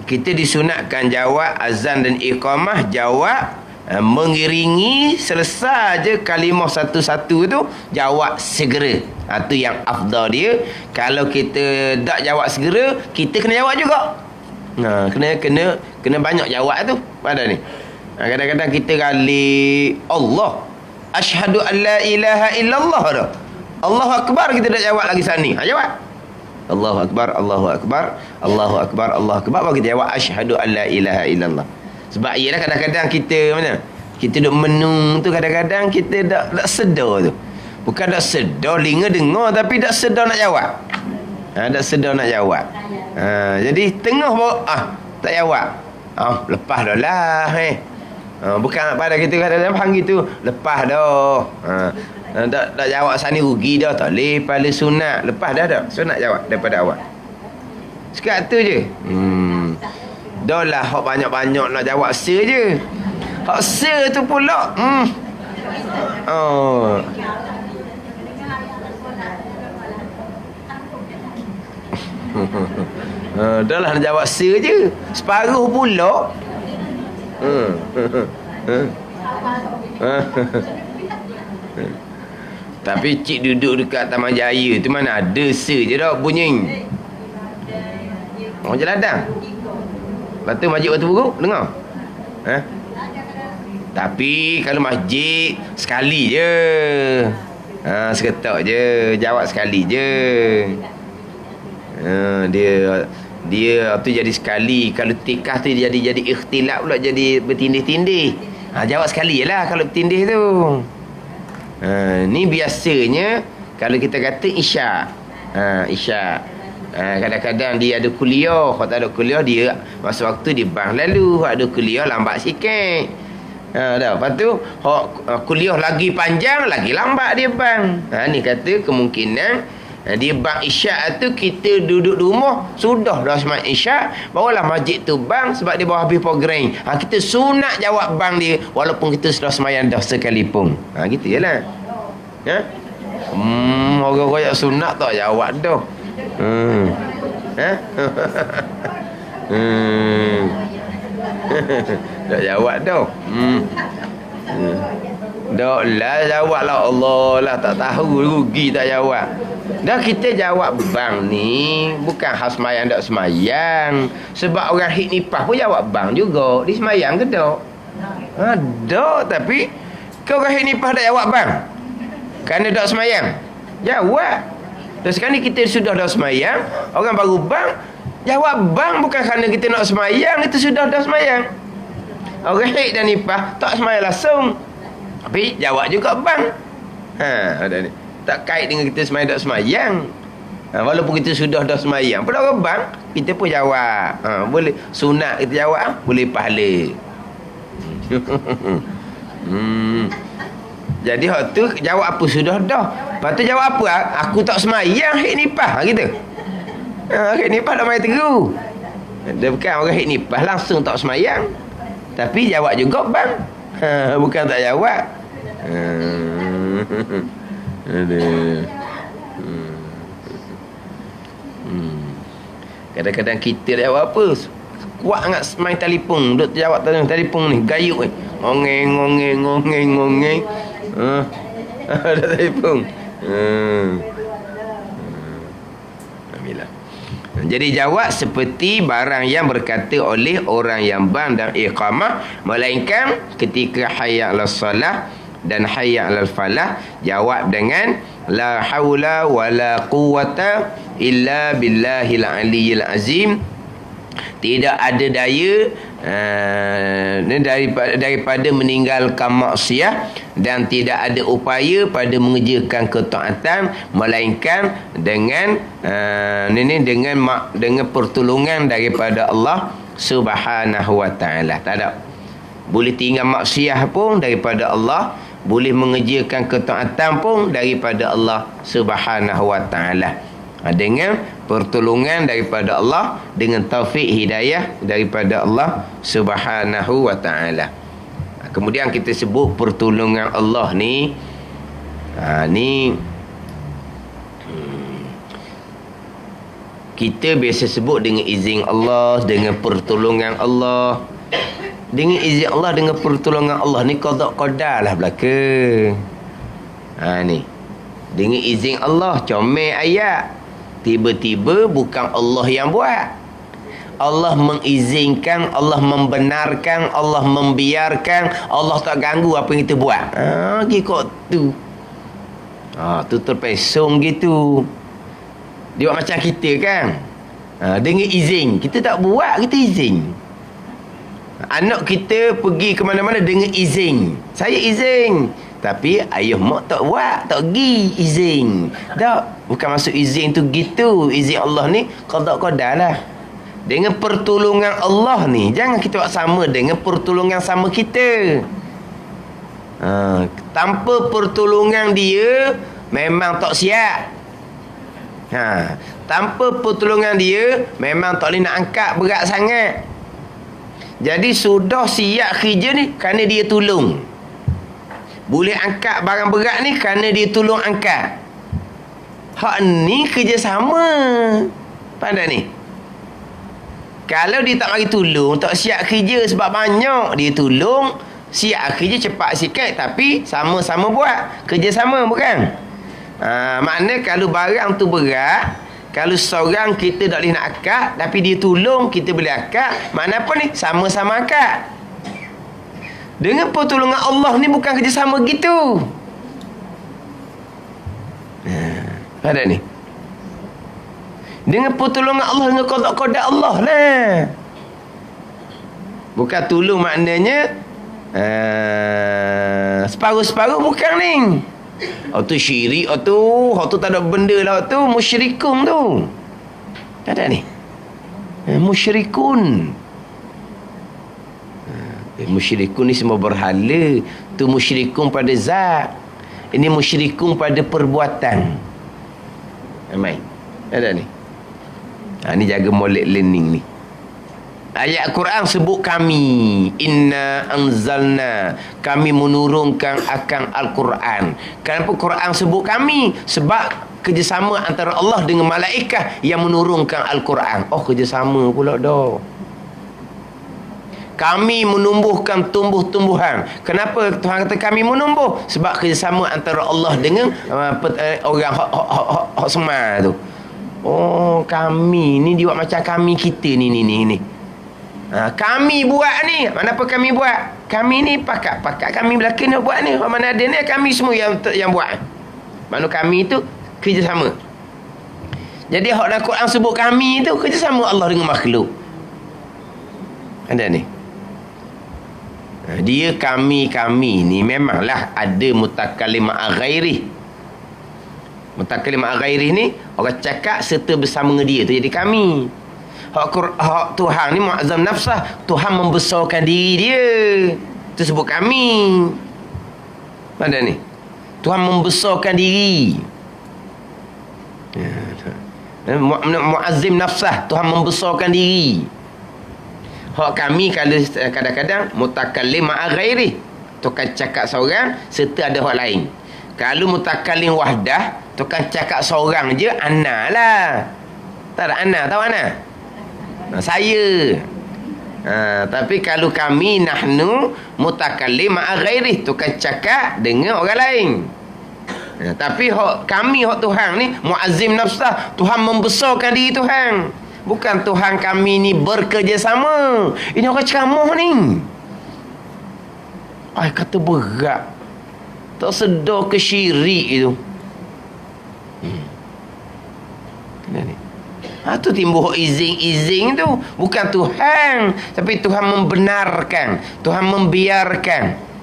Kita disunatkan jawab azan dan iqamah, jawab mengiringi selesai je kalimah satu-satu tu, jawab segera. Tu yang afdal dia. Kalau kita tak jawab segera, kita kena jawab juga. Kena banyak jawab tu pada ni. Kadang-kadang kita kali Allah asyhadu an la ilaha illallah dah, Allahu akbar, kita tak jawab lagi sani. Jawab Allahu akbar, Allahu akbar, Allahu akbar, Allahu akbar, baru kita jawab asyhadu an la ilaha illallah. Sebab ialah kadang-kadang kita mana? Kita duk menung tu, kadang-kadang kita tak sedar tu. Bukan tak sedar, telinga dengar tapi tak sedar nak jawab. Tak sedar nak jawab. Jadi tengah bawa tak jawab. Lepas dah lah. Bukan pada kita kadang-kadang panggil tu, lepas dah. Tak jawab sana rugi dah, tak boleh pada sunat. Lepas dah sunat jawab daripada awal. Sekat tu je. Dah lah hak banyak-banyak nak jawab se je. Hak se tu pula. Dah lah nak jawab se je. Separuh pula. Tapi cik duduk dekat Taman Jaya tu mana ada se je dah bunyi. Orang je ladang. Lepas tu masjid Batu Buruk dengar. Tapi kalau masjid sekali je. Seketak je, jawab sekali je. Dia tu jadi sekali. Kalau tikah tu jadi ikhtilaf pula, jadi bertindih-tindih. Jawab sekali je lah kalau bertindih tu. Ni biasanya kalau kita kata isyak. Isyak. Kadang-kadang dia ada kuliah. Kalau tak ada kuliah, dia masa waktu dia bang lalu. Kalau ada kuliah lambat sikit. Lepas tu kuliah lagi panjang, lagi lambat dia bang. Ni kata kemungkinan dia bang isyak tu kita duduk di rumah, sudah dah semayang isyak, barulah masjid tu bang sebab dia baru habis program. Kita sunat jawab bang dia walaupun kita sudah semayang dah sekalipun. Gitu je lah. Orang koyak sunat tak jawab dah. Tak jawab dah. Tak lah jawab lah, Allah lah, tak tahu rugi tak jawab. Dah kita jawab bang ni bukan khas semayang tak semayang. Sebab orang hit nipah pun jawab bang juga. Dia semayang ke tak? Tak, tapi kau orang hit nipah tak jawab bang kerana tak semayang. Jawab. Dan sekarang ni kita sudah dah semayang, orang baru bang, Jawab bang bukan kerana kita nak semayang, kita sudah dah semayang. Orang haid dan nifas tak semayang langsung. Tapi jawab juga bang. Ada ni. Tak kait dengan kita semayang tak semayang. Walaupun kita sudah dah semayang, pada orang bang, kita pun jawab. Boleh sunat kita jawab, boleh pahala. Jadi hak tu jawab apa sudah dah. Lepas tu jawab apa? Aku tak semayang haid nifas gitu. Haid nifas tak main teru. Dia bukan orang haid nifas langsung tak semayang. Tapi jawab juga bang. Bukan tak jawab. Kadang-kadang kita jawab apa? Kuat sangat main telefon. Duk jawab telefon ni. Gayuk ni. Ngongeng. Ada telefon. Alhamdulillah. Jadi jawab seperti barang yang berkata oleh orang yang bang dan iqamah, melainkan ketika hayya 'alas salah dan hayya 'alal falah jawab dengan la haula wala quwwata illa billahil aliyyil azim. Tidak ada daya daripada meninggalkan maksiat dan tidak ada upaya pada mengerjakan ketaatan melainkan dengan dengan pertolongan daripada Allah Subhanahu wa taala. Tak ada boleh tinggal maksiat pun daripada Allah, boleh mengerjakan ketaatan pun daripada Allah Subhanahu wa taala. Dengan pertolongan daripada Allah, dengan taufik hidayah daripada Allah Subhanahu wa taala. Kemudian kita sebut pertolongan Allah ni kita biasa sebut dengan izin Allah, dengan pertolongan Allah. Dengan izin Allah, dengan pertolongan Allah ni qada qadar lah belaka. Ni dengan izin Allah, comel ayat. Tiba-tiba bukan Allah yang buat. Allah mengizinkan, Allah membenarkan, Allah membiarkan, Allah tak ganggu apa yang kita buat. Kikot tu. Tu terpesong gitu. Dia buat macam kita kan. Dengan izin. Kita tak buat, kita izin. Anak kita pergi ke mana-mana dengan izin. Saya izin. Tapi ayah mak tak buat, tak pergi izin. Tak, bukan maksud izin tu gitu. Izin Allah ni qada-qadar lah. Dengan pertolongan Allah ni, jangan kita buat sama dengan pertolongan sama kita. Tanpa pertolongan dia memang tak siap. Tanpa pertolongan dia memang tak boleh nak angkat berat sangat. Jadi sudah siap kerja ni kerana dia tolong. Boleh angkat barang berat ni kerana dia tolong angkat. Hak ni kerjasama. Pandai ni. Kalau dia tak mari tolong, tak siap kerja sebab banyak dia tolong, siap kerja cepat sikit tapi sama-sama buat. Kerjasama bukan? Makna kalau barang tu berat, kalau seorang kita tak boleh nak angkat tapi dia tolong, kita boleh angkat. Makna apa ni? Sama-sama angkat. Dengan pertolongan Allah ni bukan kerjasama gitu. Ada ni. Dengan pertolongan Allah, dengan qada Allah lah. Bukan tolong maknanya separuh-separuh bukan ni. Tu syirik, tu tak ada benda lah, tu musyrikun tu. Ada ni. Musyrikun. Musyrikun ni semua berhala. Tu musyrikun pada zat. Ini musyrikun pada perbuatan. Amai. Ada ni. Ni jaga molek learning ni. Ayat Quran sebut kami. Inna anzalna. Kami menurunkan akan Al-Quran. Kenapa Quran sebut kami? Sebab kerjasama antara Allah dengan malaikat yang menurunkan Al-Quran. Kerjasama pula dah. Kami menumbuhkan tumbuh-tumbuhan. Kenapa Tuhan kata kami menumbuh? Sebab kerjasama antara Allah dengan orang hak semar tu. Kami ni dia buat macam kami kita ni. Kami buat ni. Kenapa kami buat? Kami ni pakat kami belakang nak buat ni. Mana ada ni kami semua yang buat. Mana kami tu kerjasama. Jadi hak dalam Quran sebut kami tu kerjasama Allah dengan makhluk. Ada ni. Dia kami ni memanglah ada mutakallim ma'a ghairi. Mutakallim ma'a ghairi ni orang cakap serta bersama dengan dia tu jadi kami. Hak Tuhan ni muazzam nafsah, Tuhan membesarkan diri dia. Tu sebut kami. Ada ni. Tuhan membesarkan diri. Muazzim nafsah, Tuhan membesarkan diri. Hak kami kalau kadang-kadang mutakallim ma'a ghairi, tukang cakap seorang serta ada hak lain. Kalau mutakallim wahdah, tukang cakap seorang je, ana lah. Tak ada ana, tahu ana? Saya. Tapi kalau kami nahnu mutakallim ma'a ghairi, tukang cakap dengan orang lain. Tapi kami hak Tuhan ni muazzim nafsah, Tuhan membesarkan diri Tuhan. Bukan Tuhan kami ni bekerjasama. Ini orang ceramah ni. Ay, kata berat. Tak sedar ke syirik itu. Tu timbul izin tu. Bukan Tuhan, tapi Tuhan membenarkan, Tuhan membiarkan.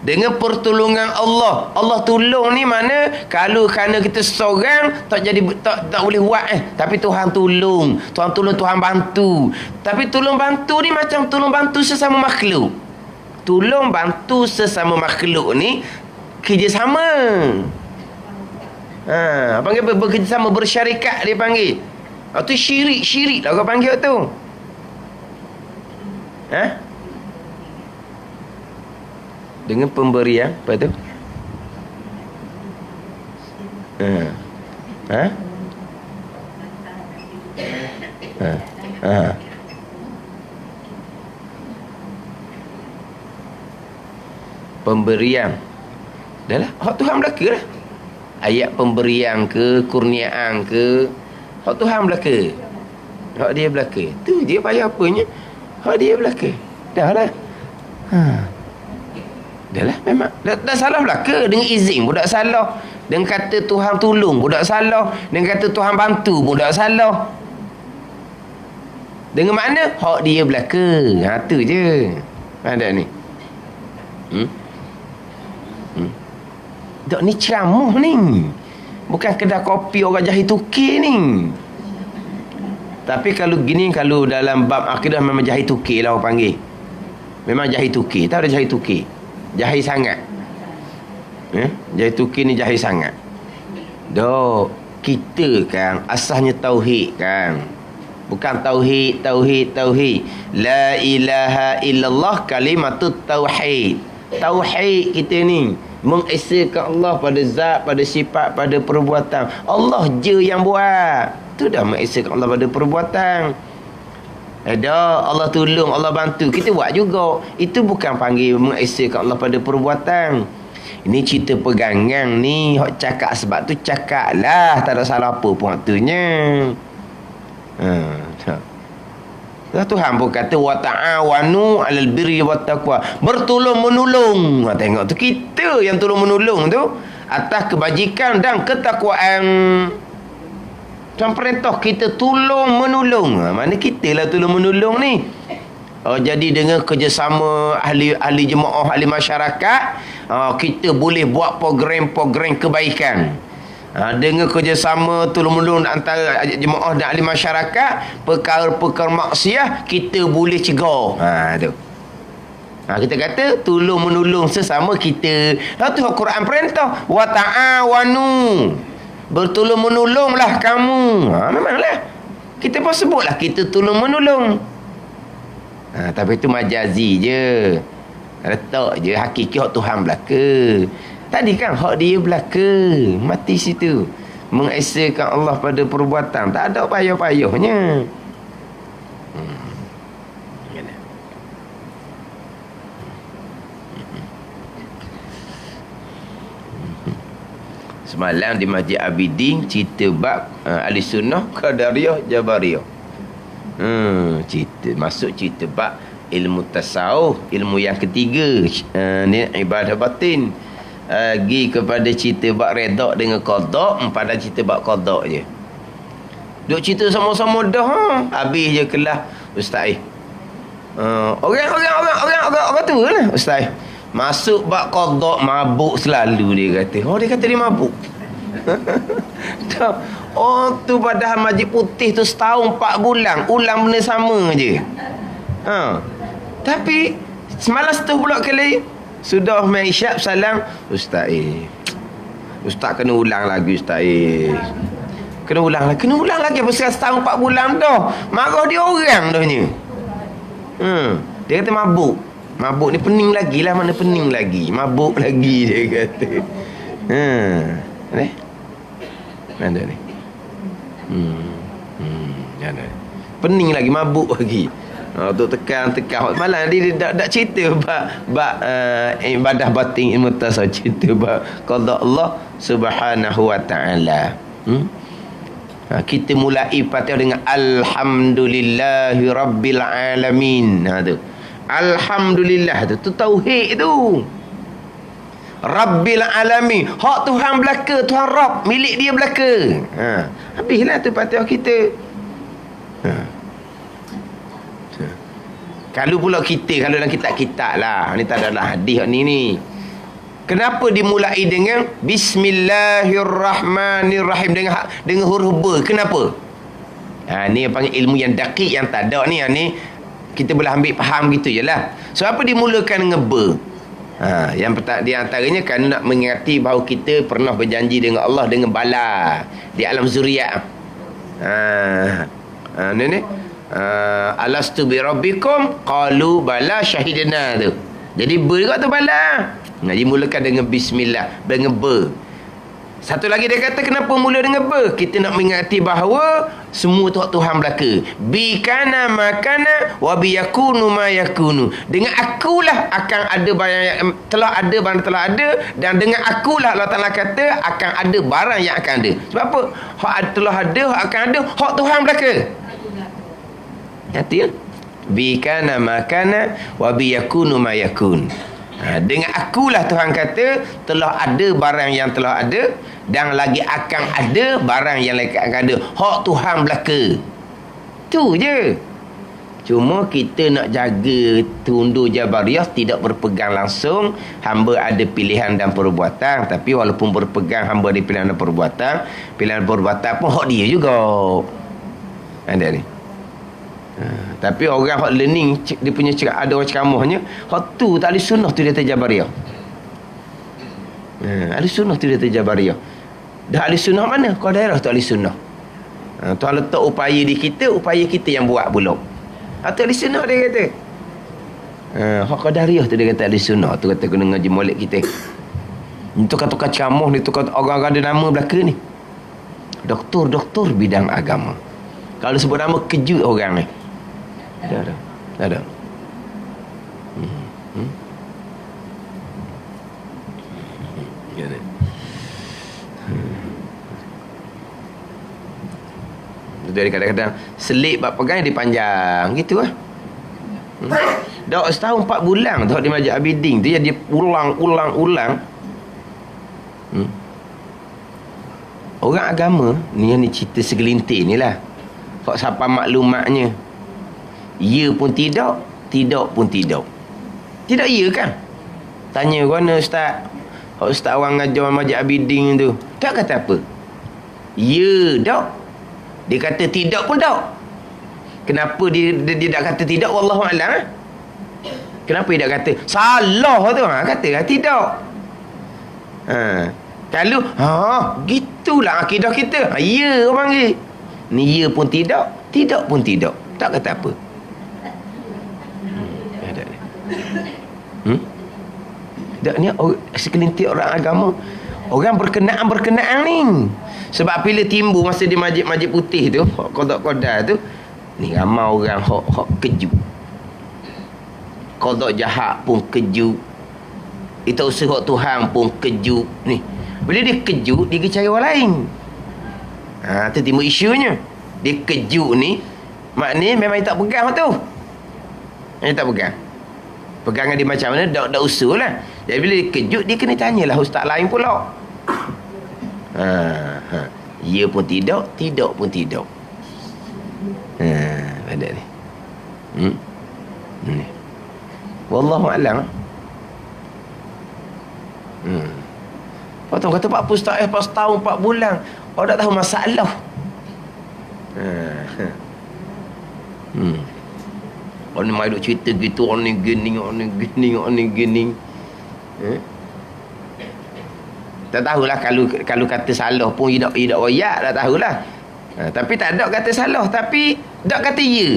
Dengan pertolongan Allah tolong ni mana kalau kerana kita seorang tak boleh buat tapi Tuhan tolong, Tuhan bantu. Tapi tolong bantu ni macam tolong bantu sesama makhluk. Tolong bantu sesama makhluk ni kerjasama. Panggil bekerjasama, bersyarikat dia panggil. Tu syirik lah orang panggil tu. Dengan pemberian apa tu? Pemberian. Dahlah, hak Tuhan belaka lah. Ayat pemberian ke, kurniaan ke, hak Tuhan belaka. Hak dia belaka. Tu dia payah apanya? Hak dia belaka. Dahlah. Dah lah, memang dah salah belaka. Dengan izin pun tak salah, dengan kata Tuhan tolong pun tak salah, dengan kata Tuhan bantu pun tak salah. Dengan makna hak dia belaka. Tu je. Ada ni. Dok ni ceramah ni. Bukan kedai kopi orang jahil tukir ni. Tapi kalau gini, kalau dalam bab akidah memang jahil tukir lah orang panggil. Memang jahil tukir. Tak ada jahil tukir. Jahil sangat. Jahil tukir ni jahil sangat. Dok, kita kan asasnya tauhid kan. Bukan tauhid. La ilaha illallah kalimatut tauhid. Tauhid kita ni mengesakan Allah pada zat, pada sifat, pada perbuatan. Allah je yang buat. Tu dah mengesakan Allah pada perbuatan. Allah tolong, Allah bantu, kita buat juga. Itu bukan panggil mengesakan Allah pada perbuatan. Ini cerita pegangan ni. Hak cakap sebab tu cakap lah, tak ada salah apa pun waktunya. Tuhan pun kata wa ta'awanu 'alal birri wat taqwa. Bertolong menolong. Tengok tu, kita yang tolong menolong tu atas kebajikan dan ketakwaan. Tuhan perintah kita tolong menolong. Mana kita lah tolong menolong ni. Jadi dengan kerjasama ahli jemaah, ahli masyarakat, kita boleh buat program-program kebaikan. Dengan kerjasama tolong menolong antara jemaah dan ahli masyarakat, perkara-perkara maksiat kita boleh cegah. Tu. Kita kata tolong menolong sesama kita. Tu Al-Quran perintah wa ta'awanu. Bertolong menolonglah kamu. Memanglah. Kita pun sebutlah kita tolong menolong. Tapi itu majazi je. Letak je hakiki hak Tuhan belaka. Tadi kan hak dia belaka. Mati situ. Mengesakan Allah pada perbuatan. Tak ada payah-payahnya. Semalam di Masjid Abidin cerita bab ahli sunnah, qadariyah, jabariyah. Cerita bab ilmu tasawuf, ilmu yang ketiga, ni ibadah batin. Pergi kepada cerita bab redha dengan qada, pada cerita bab qada je. Duk cerita sama-sama dah habis je kelas ustaz. Orang tu lah ustaz. Masuk bab qada mabuk selalu dia kata. Dia kata dia mabuk. Tu padahal Masjid Putih tu setahun 4 bulan ulang benda sama je. Tapi semalam tu pula kali sudah mai isyap salam ustaz. Ustaz kena ulang lagi ustaz. Kena ulang lagi pasal setahun 4 bulan dah. Marah dia orang dah ni. Dia kata mabuk. Mabuk ni pening lagi lah, mana pening lagi. Mabuk lagi dia kata. Ni. Ada ni. Ada. Pening lagi, mabuk lagi. Tu tekan. Malam dia tak cerita bab ibadah batin ilmu tasawuf, cerita bab qada Allah Subhanahu wa taala. Kita mulai Fatihah dengan alhamdulillahi rabbil alamin. Tu. Alhamdulillah tu tauhid tu. Rabbil alamin. Hak Tuhan belaka, Tuhan Rabb, milik dia belaka. Habislah tu Fatihah kita. Kalau pula kita, kalau dalam kitab-kitab lah, ni tak adalah hadis ni. Kenapa dimulai dengan Bismillahirrahmanirrahim dengan huruf B? Kenapa? Ni yang panggil ilmu yang dakik, yang tak ada ni. Ni kita boleh ambil faham gitu je lah. So apa dimulakan dengan B? Yang di antaranya kan nak mengingati bahawa kita pernah berjanji dengan Allah dengan bala di alam zuriat. Ni alastu bi rabbikum qalu bala syahidna tu. Jadi B juga tu bala. Dimulakan dengan bismillah, dengan B. Satu lagi dia kata kenapa mula dengan B? Kita nak mengingati bahawa semua Tuhan belaka. Bi kana makana wa bi yakunu ma yakunu. Dengan akulah akan ada barang yang telah ada, barang telah ada, dan dengan akulah Allah Taala kata akan ada barang yang akan ada. Sebab apa? Hak telah ada, hak akan ada, hak Tuhan belaka. Hati ya? Bi kana makana wa bi yakunu ma yakun. Dengan akulah Tuhan kata telah ada barang yang telah ada, dan lagi akan ada barang yang lagi akan ada. Hak Tuhan belaka. Tu je. Cuma kita nak jaga tundur Jabariyah tidak berpegang langsung. Hamba ada pilihan dan perbuatan, tapi walaupun berpegang hamba ada pilihan dan perbuatan, pilihan perbuatan pun hak dia juga. Ada ni. Tapi orang hak learning, dia punya ada orang ceramahnya, hak tu tak ada sunnah tu dia Jabariyah. Ada sunnah tu dia Jabariyah. Dah ahli sunnah mana? Kau daerah tu ahli sunnah. Tuan letak upaya di kita, upaya kita yang buat pula. Atau ahli sunnah dia kata. Hak Qadariyah tu dia kata ahli sunnah tu kata kena ngaji molek kita. Ni tukar-tukar ceramah ni, tukar orang-orang ada nama belaka ni. Doktor bidang agama. Kalau sebut nama kejut orang ni. Ada. Jadi kadang-kadang selit bab pegang dia panjang gitu lah. Dah setahun 4 bulan tu di Masjid Abidin tu dia ulang. Orang agama ni yang ni cerita segelintir ni lah. Kok siapa maklumatnya? Ya pun tidak, tidak pun tidak. Tidak ya kan? Tanya mana ustaz? Ustaz orang ngajar Masjid Abidin tu. Tak kata apa? Ya tak. Dia kata tidak pun tak. Kenapa dia tak kata tidak? Wallahualam. Kenapa dia tak kata? Salah tu. Kata tidak. Kalau gitulah akidah kita. Ya orang panggil. Ni ya pun tidak, tidak pun tidak. Tak kata apa. Tak ni sekelintir orang agama. Orang berkenaan ni. Sebab bila timbul masa di Masjid Putih tu, qada tu, ni ramai orang hak kejut. Qada jahat pun kejut. Itu usaha Tuhan pun kejut ni. Bila dia kejut, dia pergi cari orang lain. Tu timbul isunya. Dia kejut ni, maknanya memang dia tak pegang tu. Dia tak pegang. Pegangan dia macam mana, dak usul lah. Jadi bila dia kejut, dia kena tanyalah ustaz lain pula. Ya pun tidak, tidak pun tidak. Ada ni. Ni. Wallahu a'lam. Potong kata Pak Ustaz pas tahun 4 bulan. Oh tak tahu masalah. Orang ni mai duk cerita gitu, orang ni gini, orang ni gini, orang ni gini. Tak tahulah kalau kata salah pun tidak royak, tak tahulah. Tapi tak ada kata salah, tapi tak kata ya.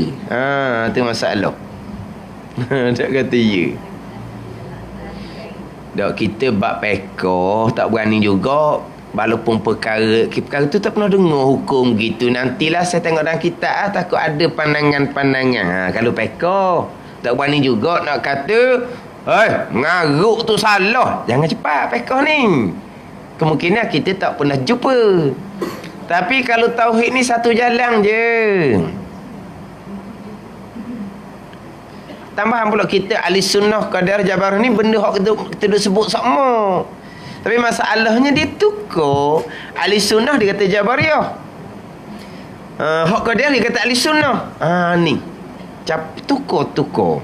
Tu masalah. Tak kata ya. Tak, kita bab pekoh tak berani juga. Walaupun perkara tu tak pernah dengar hukum gitu. Nantilah saya tengok dalam kitab, takut ada pandangan-pandangan. Kalau pekoh tak berani juga nak kata mengaruk tu salah. Jangan cepat pekoh ni. Kemungkinan kita tak pernah jumpa. Tapi kalau tauhid ni satu jalan je. Tambahan pula kita ahli sunnah qadar jabar ni benda hak kita duk sebut sama. Tapi masalahnya dia tukar. Ahli sunnah dia kata Jabariyah. Hak qadar dia kata ahli sunnah. Ni. Tukar.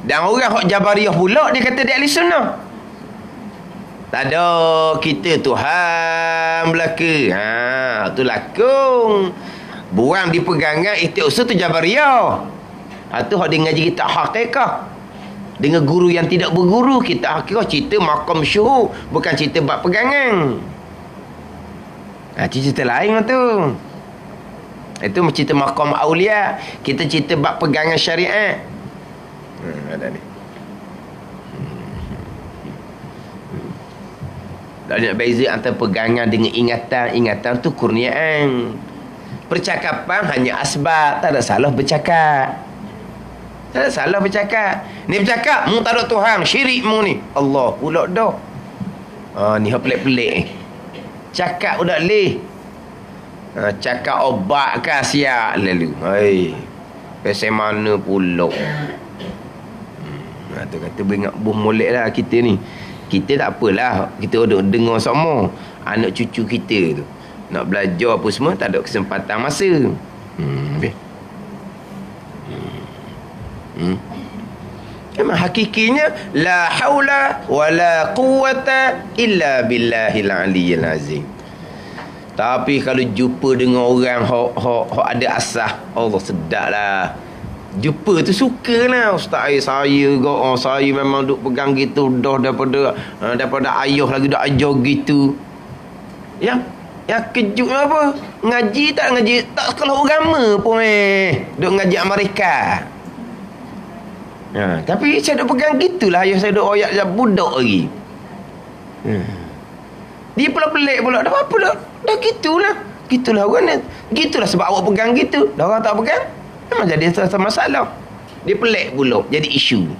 Dan orang hak Jabariyah pula dia kata dia ahli sunnah. Tak ada, kita Tuhan belaka. Tu lakung. Buang di pegangan istiusul tu Jabariyah. Tu hak dia ngaji kita hakikah. Dengan guru yang tidak berguru, kita hakikah cerita makam syuhur, bukan cerita bab pegangan. Cerita lain tu. Itu cerita makam aulia, kita cerita bab pegangan syariat. Ada ni. Tak nak beza antara pegangan dengan ingatan. Ingatan tu kurniaan. Percakapan hanya asbab, tak ada salah bercakap. Tak ada salah bercakap. Ni bercakap, mu tak ada Tuhan, syirik mu ni. Allah pula dah. Ni hak pelik-pelik ni. Cakap udah leh. Cakap obat ke siap lalu. Pasal mana pula. Tu kata beringat buh molek lah kita ni. Kita tak apalah, kita duduk dengar sama. Anak cucu kita tu nak belajar apa semua, tak ada kesempatan masa. Memang hakikinya la haula wala quwata illa billahil aliyyil azim. Tapi kalau jumpa dengan orang hok ada asah, Allah sedaplah. Jumpa tu sukalah. Ustaz saya juga, saya memang duk pegang gitu dah daripada ayah lagi dak ajar gitu. Ya kejutnya apa? Ngaji tak sekolah agama pun duk ngaji Amerika. Tapi saya duk pegang gitulah, ayah saya duk oyak budak lagi. Dia pula pelik pula. Dah apa dah? Dah gitulah orang ni. Gitulah sebab awak pegang gitu. Dah orang tak pegang, memang jadi satu masalah. Dia pelik pula jadi isu.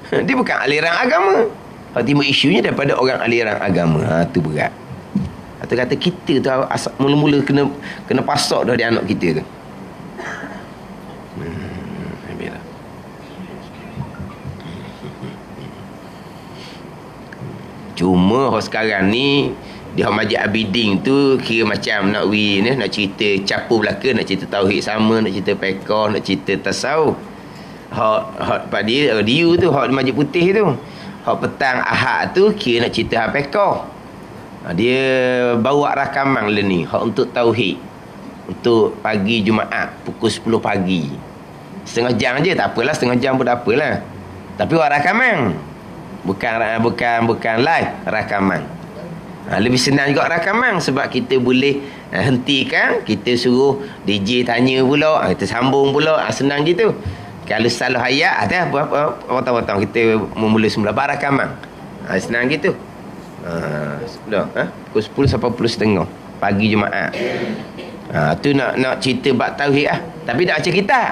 Dia bukan aliran agama. Kalau timbul isunya daripada orang aliran agama. Tu berat. Atau kata kita tu mula-mula kena pasak dah di anak kita tu. Cuma sekarang ni di Masjid Abidin tu kira macam nak cerita capu belaka, nak cerita tauhid sama, nak cerita fiqh, nak cerita tasawuf. Hak pada dia tu, hak Masjid Putih tu. Hak petang Ahad tu kira nak cerita fiqh. Dia bawa rakaman le ni, hak untuk tauhid. Untuk pagi Jumaat pukul 10 pagi. Setengah jam je, tak apalah, setengah jam pun tak apalah. Tapi buat rakaman. Bukan live, rakaman. Lebih senang juga rakaman sebab kita boleh hentikan, kita suruh DJ tanya pula, kita sambung pula, senang gitu. Kalau salah ayat potong-potong kita memula semula rakaman. Senang gitu. Pukul 10 sampai 10.30 pagi Jumaat. Tu nak cerita bab tauhid tapi tak baca kitab.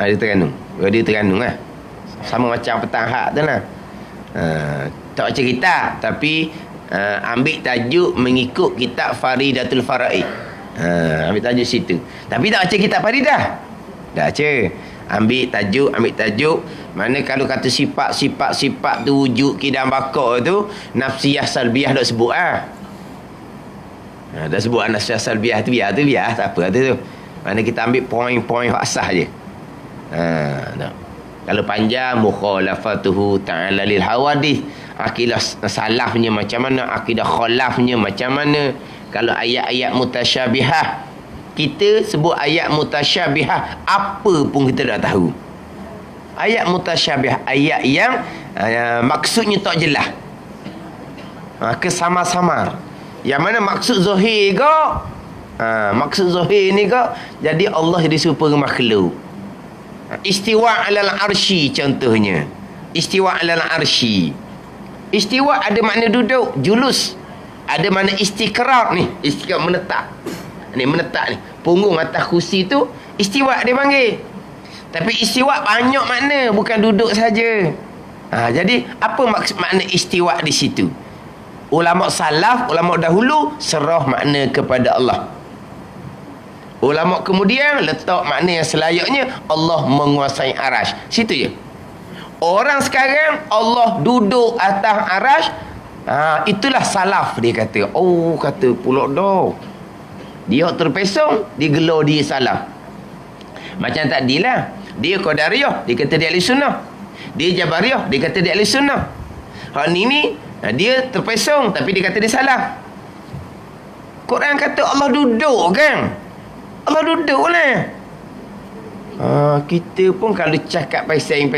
Dia Terengganu lah. Sama macam petang hak tu lah. Tak baca kitab, tapi ambil tajuk mengikut kitab Faridatul Faraid. Ambil tajuk situ. Tapi tak baca kitab Faridah. Dah baca. Ambil tajuk. Mana kalau kata sifat tu wujud kidam bakar tu, nafsiyah salbiyah dak sebut dah sebut nafsiyah salbiyah tu biar tak apa tu. Mana kita ambil poin-poin asas je. Tak. Kalau panjang mukhalafatuhu ta'ala lil hawadith, akidah salafnya macam mana, akidah khalafnya macam mana. Kalau ayat-ayat mutasyabihah, kita sebut ayat mutasyabihah, apa pun kita dah tahu. Ayat mutasyabihah, ayat yang maksudnya tak jelas, kesamar-samar. Yang mana maksud zahir ke, maksud zahir ni ke, jadi Allah jadi serupa makhluk. Istiwa alal arsy contohnya. Istiwa alal arsy. Istiwa ada makna duduk, julus. Ada makna istiqrar ni, istiqrar menetap. Ni menetap ni. Punggung atas kursi tu istiwa dia panggil. Tapi istiwa banyak makna, bukan duduk saja. Jadi apa maksud makna istiwa di situ? Ulama salaf, ulama dahulu serah makna kepada Allah. Ulama kemudian letak makna yang selayaknya Allah menguasai arash. Situ je. Orang sekarang Allah duduk atas arash. Itulah salaf dia kata. Oh, kata pula dah. Dia terpesong, dia gelar dia salaf. Macam tadilah. Dia Qadariyah, dia kata dia ahli sunnah. Dia Jabariyah, dia kata dia ahli sunnah. Hak ni dia terpesong tapi dia kata dia salaf. Quran kata Allah duduk kan? Allah duduk lah. Kita pun kalau cakap peseng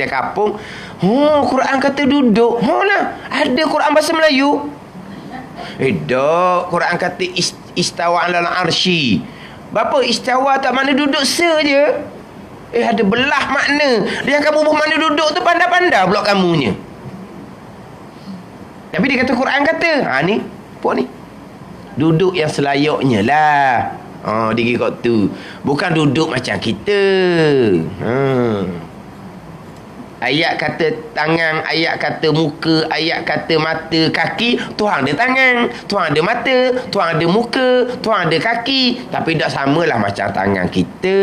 kampung, Quran kata duduk. Lah, ada Quran bahasa Melayu. Dak, Quran kata istawa alal arsy. Berapa istawa tak makna duduk saja. Ada belah makna. Yang kamu bermakna duduk tu pandai-pandai pula kamunya. Tapi dia kata Quran kata, ni, apa ni? Duduk yang selayaknya lah. Dia kira tu. Bukan duduk macam kita. Ayat kata tangan, ayat kata muka, ayat kata mata, kaki. Tuhan ada tangan, Tuhan ada mata, Tuhan ada muka, Tuhan ada kaki. Tapi tak samalah macam tangan kita.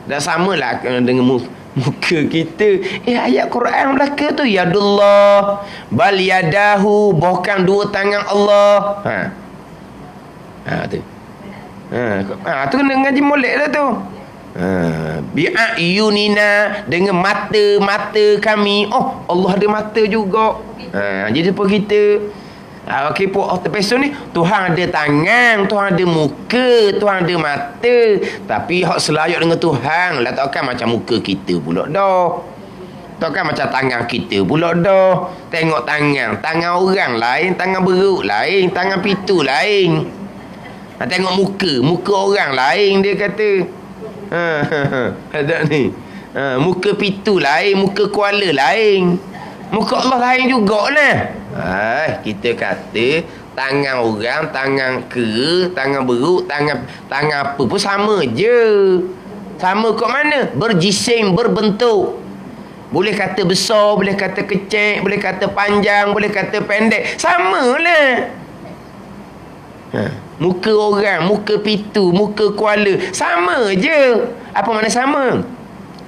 Tak samalah dengan muka kita. Ayat Quran belaka tu, yadullah bal yadahu, bukan dua tangan Allah. Tu. Tu kena ngaji molek lah tu. Bi'ayunina, dengan mata kami. Allah ada mata juga. Jadi apa kita? Okey, terpesong ni, Tuhan ada tangan, Tuhan ada muka, Tuhan ada mata. Tapi hak selayak dengan Tuhan lah, takkan macam muka kita pula dah. Takkan macam tangan kita pula dah. Tengok tangan orang lain, tangan beruk lain, tangan pitu lain. Tengok muka orang lain, dia kata. Ada ni. Muka pitu lain, muka kuala lain. Muka Allah lain jugalah. Kita kata tangan orang, tangan kera, tangan beruk, tangan apa pun sama je. Sama kat mana? Berjisim, berbentuk. Boleh kata besar, boleh kata kecil, boleh kata panjang, boleh kata pendek. Samalah. Muka orang, muka pitu, muka kuala, sama je. Apa makna sama?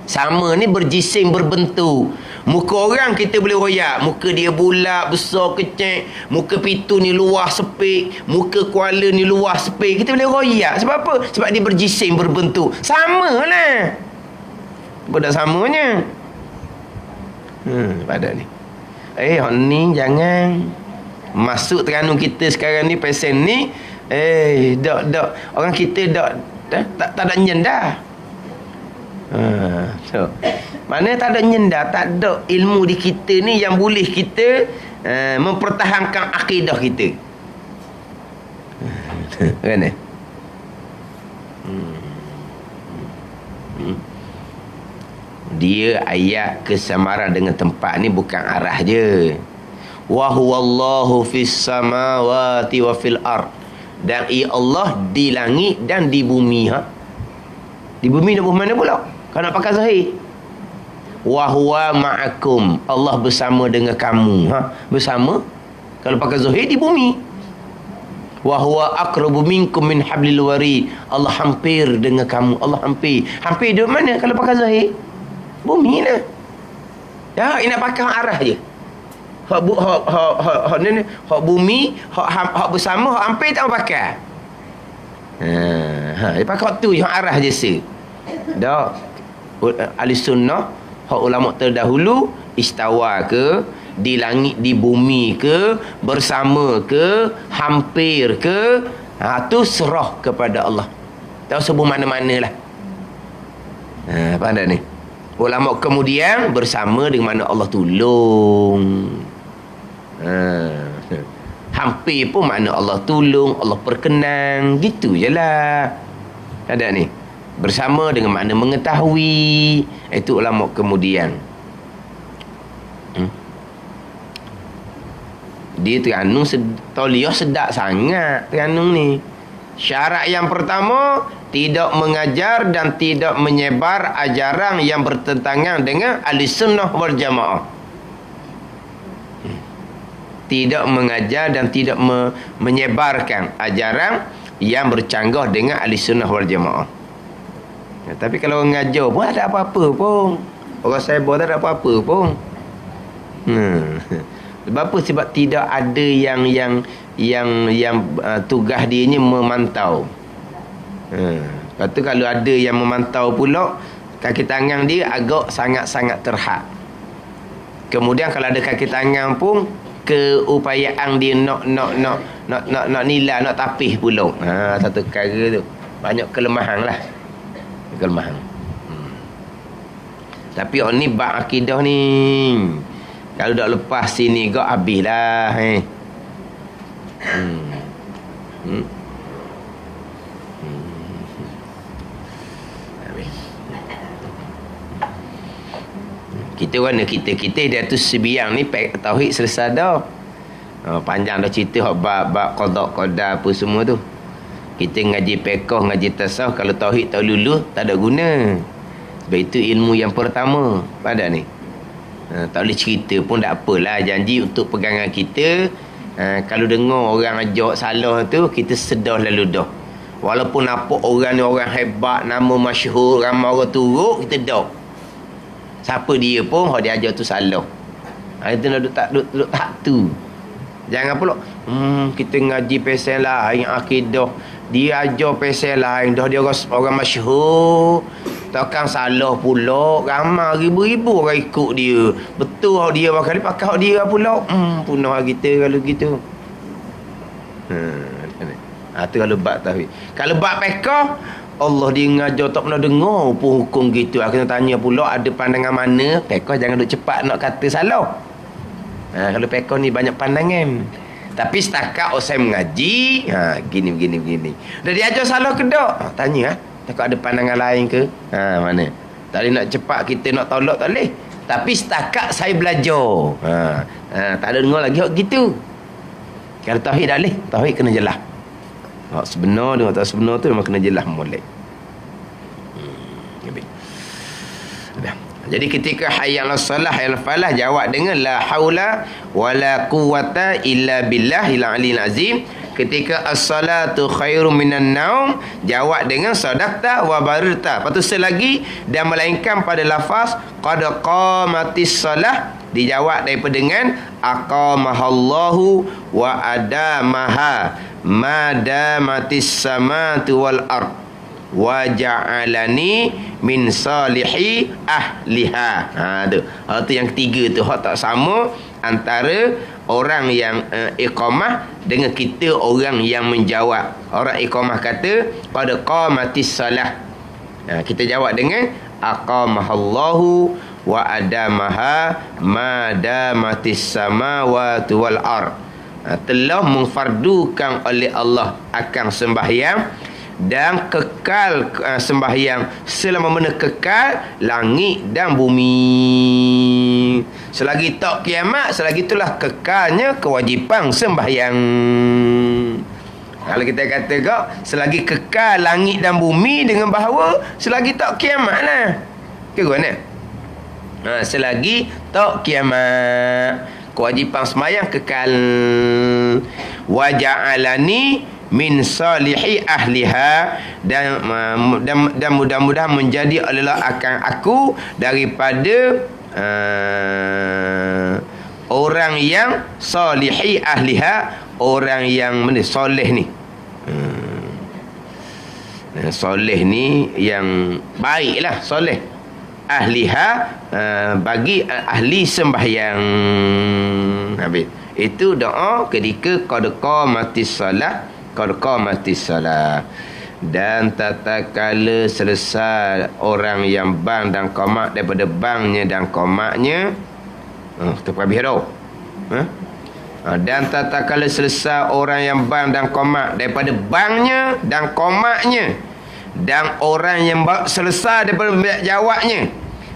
Sama ni berjisim, berbentuk. Muka orang kita boleh royak, muka dia bulat, besar, kecil. Muka pitu ni luas, sepik. Muka kuala ni luas, sepik. Kita boleh royak. Sebab apa? Sebab dia berjisim, berbentuk. Sama lah. Apa tak samanya? Pada ni. Ni jangan masuk Terengganu kita sekarang ni, pesen ni. Dak orang kita tak ada nyendah. Mana tak ada nyendah, tak ada ilmu di kita ni yang boleh kita mempertahankan akidah kita. Kan? Dia ayat kesamaran dengan tempat ni bukan arah je. Wa huwallahu fis samawati wa fil ard. Dan Allah di langit dan di bumi. Di bumi dan bumi mana pula? Kau nak pakai zahir. Wa huwa ma'akum. Allah bersama dengan kamu. Bersama. Kalau pakai zahir di bumi. wa huwa aqrabu minkum min hablil warid. Allah hampir dengan kamu. Allah hampir. Hampir di mana kalau pakai zahir? Bumi lah. Ya, ini pakai arah je. Hak ni hak bumi, hak bersama, hak hampir tak pakai. Dia pakai tu yang arah je se. Dak. Ahli sunnah, hak ulama terdahulu istawa ke, di langit di bumi ke, bersama ke, hampir ke, tu serah kepada Allah. Tak sebut mana-mana lah. Faham tak ni? Ulama kemudian bersama dengan mana Allah tolong. Hampir pun makna Allah tolong, Allah perkenan, gitu je lah. Ada ni. Bersama dengan makna mengetahui. Itu ulama kemudian. Dia Terengganu tauliah sedap sangat Terengganu ni. Syarat yang pertama, tidak mengajar dan tidak menyebar ajaran yang bertentangan dengan ahli sunnah wal jamaah. Tidak mengajar dan tidak menyebarkan ajaran yang bercanggah dengan ahli sunnah wal jamaah. Tapi kalau mengajar pun tak ada apa-apa pun. Orang sabar tak ada apa-apa pun. Sebab apa? Sebab tidak ada yang tugas dia ni memantau. Lepas tu kalau ada yang memantau pula, kaki tangan dia agak sangat-sangat terhad. Kemudian kalau ada kaki tangan pun, keupayaan dia nak nilai, nak tapih pula. Satu perkara tu. Banyak kelemahan lah. Kelemahan. Tapi orang ni bab akidah ni, kalau dah lepas sini kau habislah. Kita warna kita dia tu sebiang ni tauhid selesai dah. Panjang dah cerita hak bab qada apa semua tu. Kita ngaji fiqh, ngaji tasawuf, kalau tauhid tak lulus tak ada guna. Sebab itu ilmu yang pertama pada ni. Tak boleh cerita pun tak apalah, janji untuk pegangan kita. Kalau dengar orang ajak salah tu, kita sedar lalu dah. Walaupun nampak orang ni orang hebat, nama masyhur, ramai orang turut, kita dah. Siapa dia pun, dia ajar tu salah. Itu nak duduk tak tu. Jangan pula kita ngaji pasal lain akidah, dia ajar pasal lain, dah dia orang masyhur, takkan salah pula. Ramai ribu-ribu orang ikut dia. Betul hak dia bakal pakai hak dia pula. Punah kita kalau gitu. Tu kalau bab tauhid. Kalau bab fiqh, Allah dia ngajar tak pernah dengar pun hukum gitu. Aku nak tanya pula ada pandangan mana. Fiqh jangan duk cepat nak kata salah. Kalau fiqh ni banyak pandangan. Tapi setakat saya mengaji, begini. Dah diajar salah ke tak? Tanya takut ada pandangan lain ke? Mana? Tak boleh nak cepat kita nak tolak, tak boleh. Tapi setakat saya belajar. Tak ada dengar lagi hak gitu. Kalau tauhid tak boleh, tauhid kena jelas. Hak sebenar dengan tak sebenar tu memang kena jelas molek. Jadi ketika hayya 'alas salah hayya 'alal falah, jawab dengan la haula wala quwata illa billahil aliyil azim. Ketika as-salatu khairum minan naum, jawab dengan sadaqta wa barirta. Lepas tu selagi dan melainkan pada lafaz qad qamatis salah, dijawab daripada dengan aqamahallahu wa adamaha madamatis samatu wal ard wa ja'alani min salihi ahliha. Tu yang ketiga tu hak tak sama antara orang yang iqamah dengan kita orang yang menjawab. Orang iqamah kata qad qamatis salah, kita jawab dengan aqamahallahu wa adamaha madamatis samawati wal ard. Telah memfardukan oleh Allah akan sembahyang dan kekal sembahyang selama mana kekal langit dan bumi. Selagi tak kiamat, selagi itulah kekalnya kewajipan sembahyang. Kalau kita kata kau selagi kekal langit dan bumi dengan bahawa selagi tak kiamat lah. Ke mana? Selagi tak kiamat, kewajipan sembahyang kekal. Wa ja'alani min salihi ahliha, dan mudah-mudahan menjadi adalah akan aku daripada orang yang salihi ahliha, orang yang soleh ni. Soleh ni yang baiklah, soleh. Ahliha, bagi ahli sembahyang. Habis. Itu doa ketika qad qamatis salah. Dan tatkala selesai orang yang bang dan qomat daripada bangnya dan qomatnya, kita habis dah. Dan tatkala selesai orang yang bang dan qomat daripada bangnya dan qomatnya, dan orang yang selesai daripada jawabnya,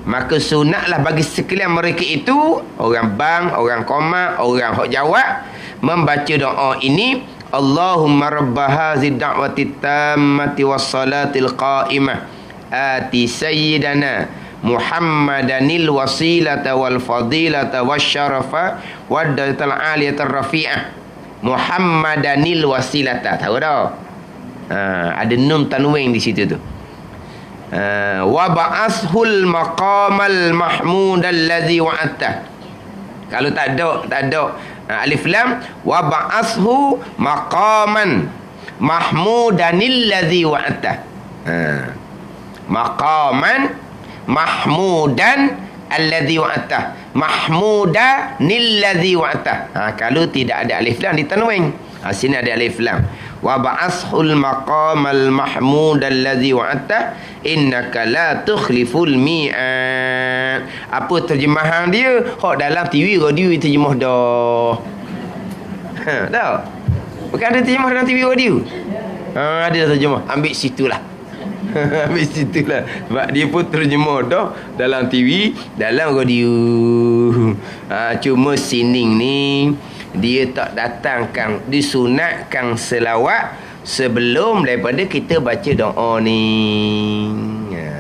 maka sunatlah bagi sekalian mereka itu, orang bang, orang qomat, orang hok jawab, membaca doa ini: Allahumma rabba hazi da'wati tammati wassalatil qa'imah ati sayyidana Muhammadanil wasilata wal fadilata wasyarafa waddatal aliyatar rafi'ah. Muhammadanil wasilata, tahu dah? Ada nun tanwin di situ tu. Wa ba'ashul maqamal mahmud alladhi wa'atta. Kalau tak ada alif lam, wa ba'ashu maqaman mahmudanil ladzi wa'ata. Maqaman mahmudan alladzi wa'ata. Mahmudanil ladzi wa'ata. Kalau tidak ada alif lam ditanwin. Sini ada alif lam. Wa ba'ashul maqamal mahmudal ladzi wa'ata innaka la tukhliful mi'ad. Apa terjemahan dia? Hok dalam TV radio terjemah dah. Dah. Bukan ada terjemah dalam TV radio. Ada terjemah. Ambil situlah. Ambil situlah. Sebab dia pun terjemah dah dalam TV, dalam radio. Cuma sining ni dia tak datangkan, disunatkan selawat sebelum daripada kita baca doa ni.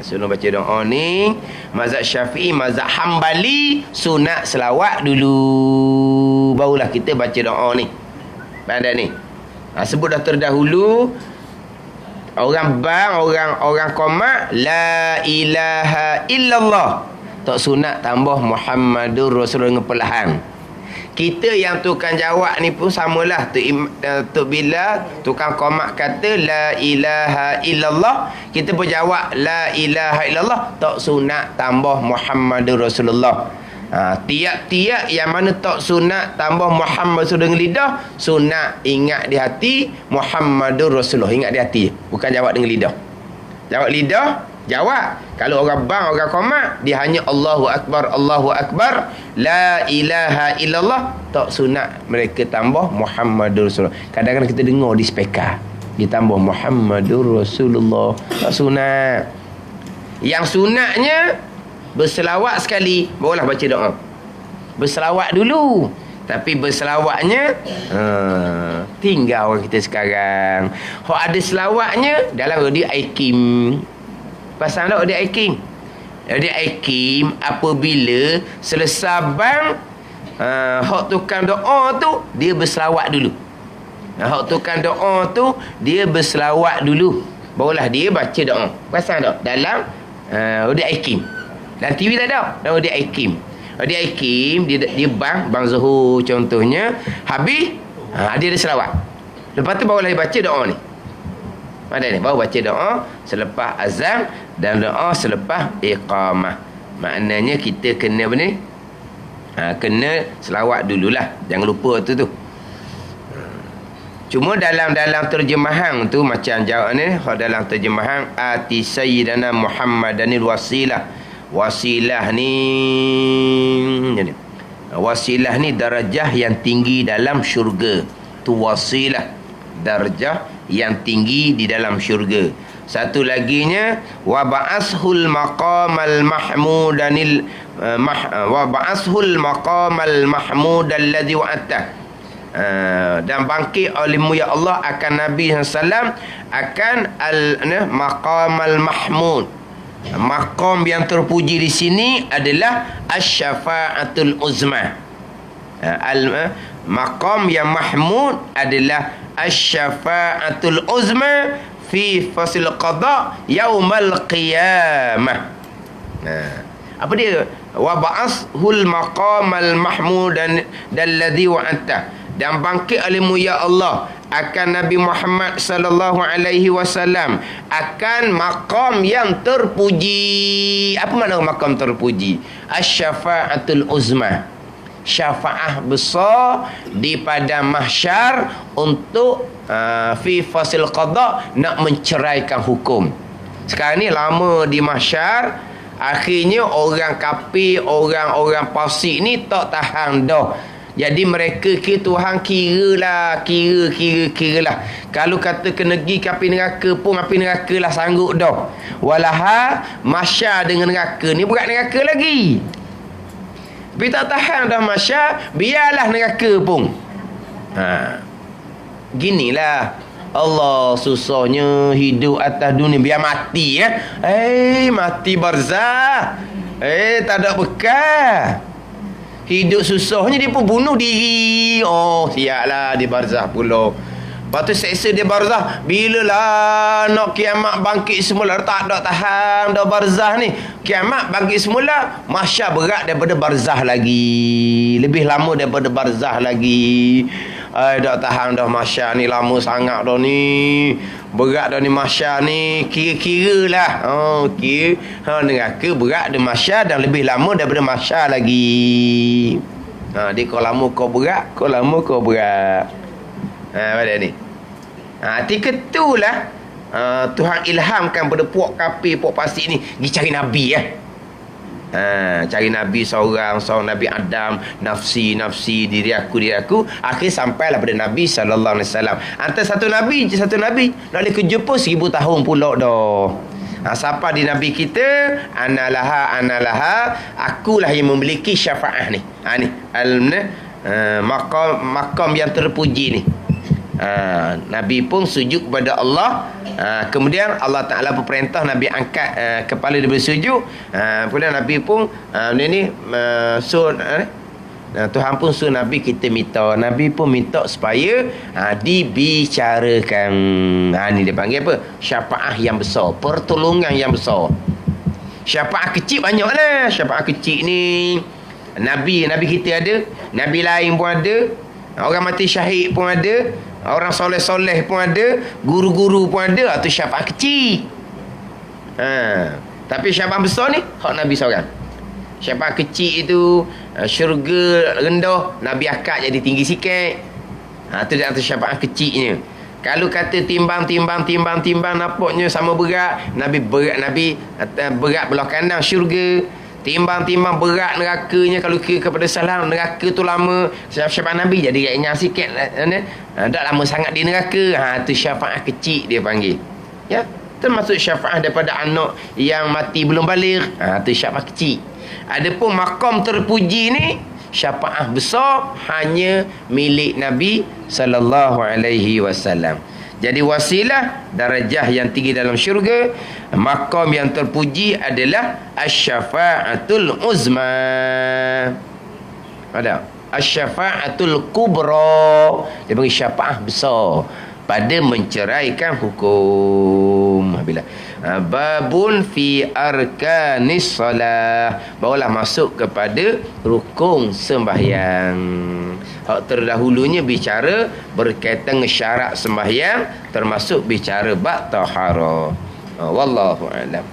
Sebelum baca doa ni, mazhab Syafi'i, mazhab Hambali sunat selawat dulu, barulah kita baca doa ni. Pada ni sebut dah terdahulu, orang bang, orang qomat, la ilaha illallah, tak sunat tambah Muhammadur Rasulullah dengan perlahan. Kita yang tukang jawab ni pun samalah. Tok bila tukang qomat kata la ilaha illallah, kita pun jawab la ilaha illallah, tak sunat tambah Muhammadur Rasulullah. Tiap-tiap yang mana tak sunat tambah Muhammad Rasulullah dengan lidah, sunat ingat di hati Muhammadur Rasulullah, ingat di hati, bukan jawab dengan lidah. Jawab lidah, jawab. Kalau orang bang, orang qomat, dia hanya Allahu Akbar, Allahu Akbar, la ilaha illallah, tak sunat mereka tambah Muhammadur Rasulullah. Kadang-kadang kita dengar di speaker ditambah Muhammadur Rasulullah, tak sunat. Yang sunatnya berselawat sekali, barulah baca doa. Berselawat dulu. Tapi berselawatnya tinggal orang kita sekarang. Hok ada selawatnya dalam radio Aikim. Pasal tak dia Aikim? Dia Aikim apabila selesai bang, hok tukang doa tu dia berselawat dulu. Hok tukang doa tu dia berselawat dulu, barulah dia baca doa. Pasal tak? Dalam dia Aikim. Dan TV tak ada. Dan dia Aikim. Dia Aikim, dia bang Zuhur contohnya. Habis dia ada selawat. Lepas tu barulah dia baca doa ni. Ada ni, baru baca doa selepas azan dan doa selepas iqamah. Maknanya kita kena apa ni? Kena selawat dululah. Jangan lupa tu. Cuma dalam terjemahan tu macam jawab ni, dalam terjemahan ati sayyidana Muhammadanil wasilah. Wasilah ni darjah yang tinggi dalam syurga. Tu wasilah, darjah yang tinggi di dalam syurga. Satu laginya wa ba'ashul maqamal mahmudanil wa ba'ashul maqamal mahmudal ladzi wa'ata. Dan bangkit olehmu ya Allah akan Nabi sallallahu akan maqamal mahmud. Maqam yang terpuji di sini adalah asy-syafa'atul uzma. Maqam yang mahmud adalah Asy-syafa'atul uzma fi fasil qada yaumal qiyamah. Nah, apa dia? Wa ba'ashul maqamal mahmudan dalladhi wa'ata. Dan bangkit alimu ya Allah akan Nabi Muhammad sallallahu alaihi wasallam akan maqam yang terpuji. Apa makna maqam terpuji? Asy-syafa'atul uzma. Syafaah besar di padang mahsyar untuk fi fasil qada, nak menceraikan hukum. Sekarang ni lama di mahsyar, akhirnya orang kafir, orang-orang fasik ni tak tahan dah. Jadi mereka kira Tuhan kira lah. Kalau kata kena pergi ke api neraka pun, api neraka lah sanggup dah. Walaha mahsyar dengan neraka ni berat neraka lagi. Tapi tak tahan dah mahsyar, biarlah neraka pun. Ginilah Allah susahnya hidup atas dunia. Biar mati ya. Mati barzah. Tak ada bekal. Hidup susahnya dia pun bunuh diri. Siaplah di barzah pula. Lepas tu seksa dia barzah. Bilalah nak kiamat bangkit semula. Tak ada tahan dah barzah ni. Kiamat bangkit semula, mahsyar berat daripada barzah lagi. Lebih lama daripada barzah lagi. Tak tahan dah mahsyar ni, lama sangat dah ni. Berat dah ni mahsyar ni. Kira-kira lah. Kira. Neraka berat dia mahsyar dan lebih lama daripada mahsyar lagi. Dia kau lama kau berat, kau lama kau berat. Pada ni. Ketulah Tuhan ilhamkan pada puak kafir, puak fasik ni pergi cari Nabi ya. Cari Nabi seorang Nabi Adam, nafsi diri aku. Akhir sampailah pada Nabi sallallahu alaihi wasallam. Antara satu Nabi nak boleh kejumpa 1000 tahun pula dah. Siapa di Nabi kita? Analaha, akulah yang memiliki syafaah ni. Ni maqam yang terpuji ni. Nabi pun sujud kepada Allah. Kemudian Allah Ta'ala berperintah Nabi angkat kepala daripada sujud. Kemudian Nabi pun Tuhan pun suruh Nabi kita minta. Nabi pun minta supaya dibicarakan. Ni dia panggil apa? Syafaah yang besar, pertolongan yang besar. Syafaah kecil banyak lah. Syafaah kecil ni Nabi kita ada, Nabi lain pun ada, orang mati syahid pun ada, orang soleh-soleh pun ada, guru-guru pun ada. Itu syafaat kecil. Tapi syafaat besar ni hak Nabi seorang. Syafaat kecil itu syurga rendah, Nabi akak jadi tinggi sikit. Itu dia kata syafaat kecilnya. Kalau kata timbang nampaknya sama berat, Nabi berat belah kanan syurga. Timbang berat nerakanya. Kalau kira kepada salam, neraka tu lama. Syafaat Nabi jadi ringan sikit. Tak lama sangat di neraka. Tu syafaat kecil dia panggil. Ya, termasuk syafaat daripada anak yang mati belum baligh. Tu syafaat kecil. Adapun maqam terpuji ni, syafaat besar hanya milik Nabi sallallahu alaihi wasallam. Jadi wasilah darajah yang tinggi dalam syurga, maqam yang terpuji adalah asy-syafa'atul uzma. Ada asy-syafa'atul kubra. Dia bagi syafaat besar pada menceraikan hukum. Bila babun fi arkanis salah, barulah masuk kepada rukun sembahyang. Hak terdahulunya bicara berkaitan dengan syarat sembahyang, termasuk bicara bab taharah. Wallahu a'lam.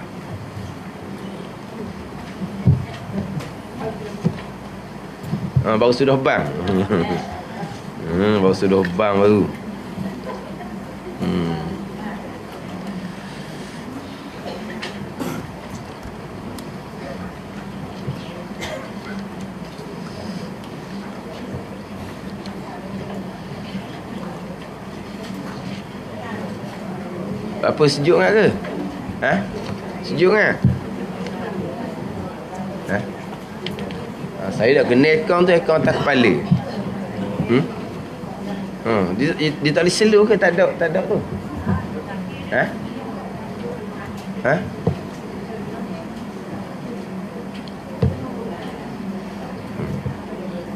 Baru sudah bang. Baru sudah bang baru. Apa sejuk tak ke? Sejuk tak? Saya dah kena akaun tu, akaun atas kepala. Dia tak boleh slow ke? Tak ada tu.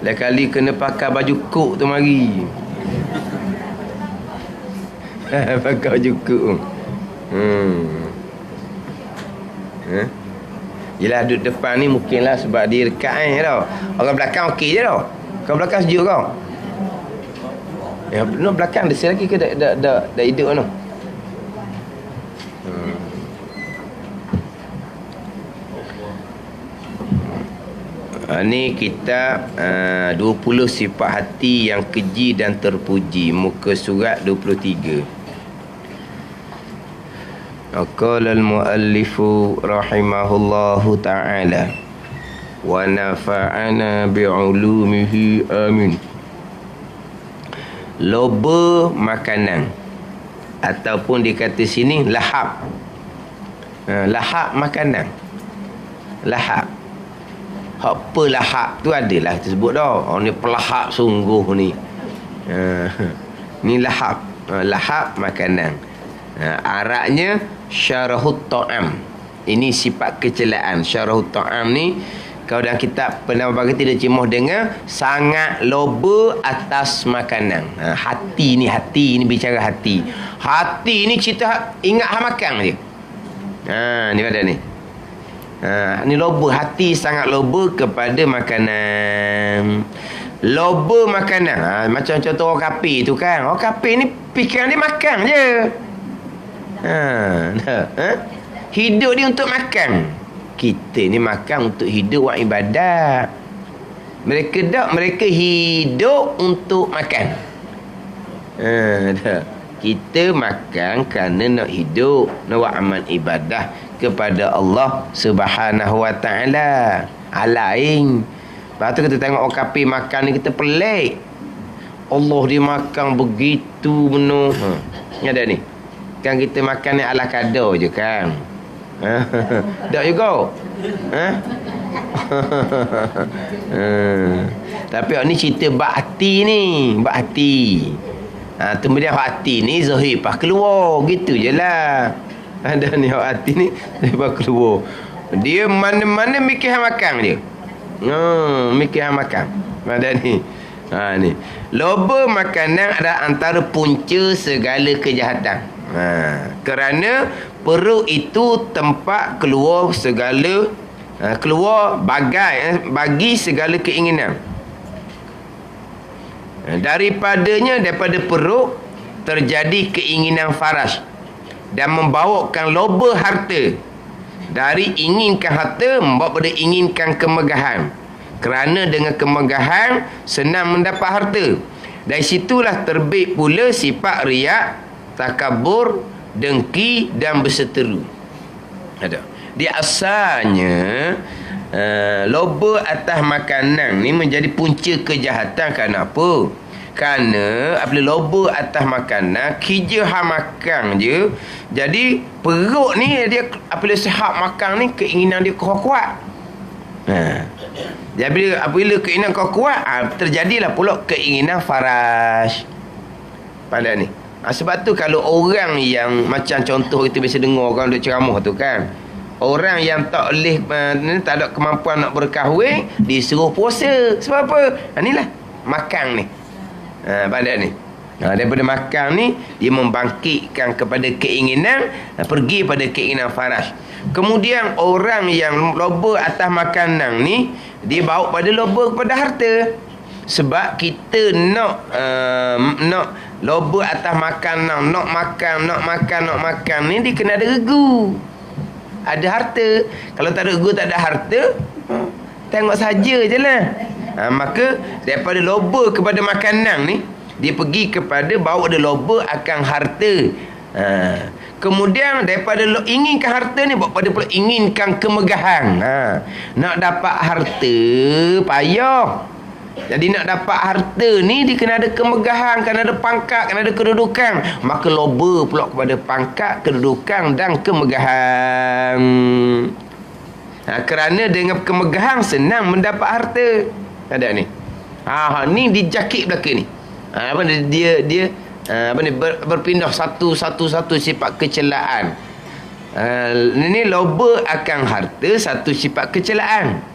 Lain kali kena pakai baju kok tu mari. Pakai cukup. Yelah duduk depan ni mungkinlah sebab dia dekat tau. Orang belakang okey je tau. Kau belakang sejuk kau. Yang belakang ada lagi ke dah hidup tu. Ni kita 20 sifat hati yang keji dan terpuji, muka surat 23. Qala al-muallifu rahimahullahu ta'ala wa nafa'ana bi'ulumihi amin. Loba makanan ataupun dikata sini lahap. Lahap makanan. Lahap. Apa lahap tu adalah tersebut dah. Oh ni pelahap sungguh ni. Ni lahap. Lahap makanan. Araknya syarahut ta'am. Ini sifat kecelaan. Syarahut ta'am ni kalau dalam kitab Pendapat Bagati dia cemuh dengan sangat loba atas makanan. Hati ni bicara hati. Hati ni cerita ingat hang makan je. Ni pada ni. Ni loba, hati sangat loba kepada makanan. Loba makanan. Macam contoh orang kafir tu kan. Orang kafir ni fikiran dia makan je. Hidup dia untuk makan. Kita ni makan untuk hidup buat ibadat. Mereka hidup untuk makan. Kita makan kerana nak hidup, nak buat amal ibadah kepada Allah Subhanahu wa taala. Lain. Lepas tu kita tengok orang kafir makan ni kita pelik. Allah dia makan begitu benar. Ni ada ni. Kan kita makan ni ala kadar je kan. Tak juga. Tapi ni cerita bak hati ni, bak hati. Kemudian hati ni zahir pas keluar gitu je lah. Ada ni hati ni zahir pas keluar. Dia mana-mana mikir hang makan dia. Mikir hang makan. Ada ni. Ni. Loba makanan adalah antara punca segala kejahatan. Kerana perut itu tempat keluar segala keluar bagi segala keinginan. Daripada perut terjadi keinginan faras dan membawakan loba harta. Dari inginkan harta membawa pada inginkan kemegahan. Kerana dengan kemegahan senang mendapat harta. Dari situlah terbit pula sifat riak, takabur, dengki dan berseteru. Dia asalnya loba atas makanan ni menjadi punca kejahatan. Kenapa? Kerana apabila loba atas makanan, kija hang makan je. Jadi perut ni dia apabila sihat makan ni, keinginan dia kuat. Jadi apabila keinginan kuat, terjadilah pula keinginan faras. Pada ni. Sebab tu kalau orang yang macam contoh kita biasa dengar orang duk ceramah tu kan, orang yang tak boleh tak ada kemampuan nak berkahwin disuruh puasa. Sebab apa? Inilah makan ni. Pada ni. Daripada makan ni dia membangkitkan kepada keinginan, pergi pada keinginan faras. Kemudian orang yang loba atas makanan ni dia bawa pada loba kepada harta. Sebab kita nak loba atas makanan, nak makan ni dia kena ada regu. Ada harta. Kalau tak ada regu, tak ada harta, tengok saja je lah. Maka daripada loba kepada makanan ni dia pergi kepada bawa dia loba akan harta. Kemudian daripada inginkan harta ni bawa pada pula inginkan kemegahan. Nak dapat harta payah. Jadi nak dapat harta ni dia kena ada kemegahan, kena ada pangkat, kena ada kedudukan. Maka loba pula kepada pangkat, kedudukan dan kemegahan. Kerana dengan kemegahan senang mendapat harta. Ada ni. Ni dijakit belakang ni. Dia berpindah satu sifat kecelaan. Ini loba akan harta, satu sifat kecelaan.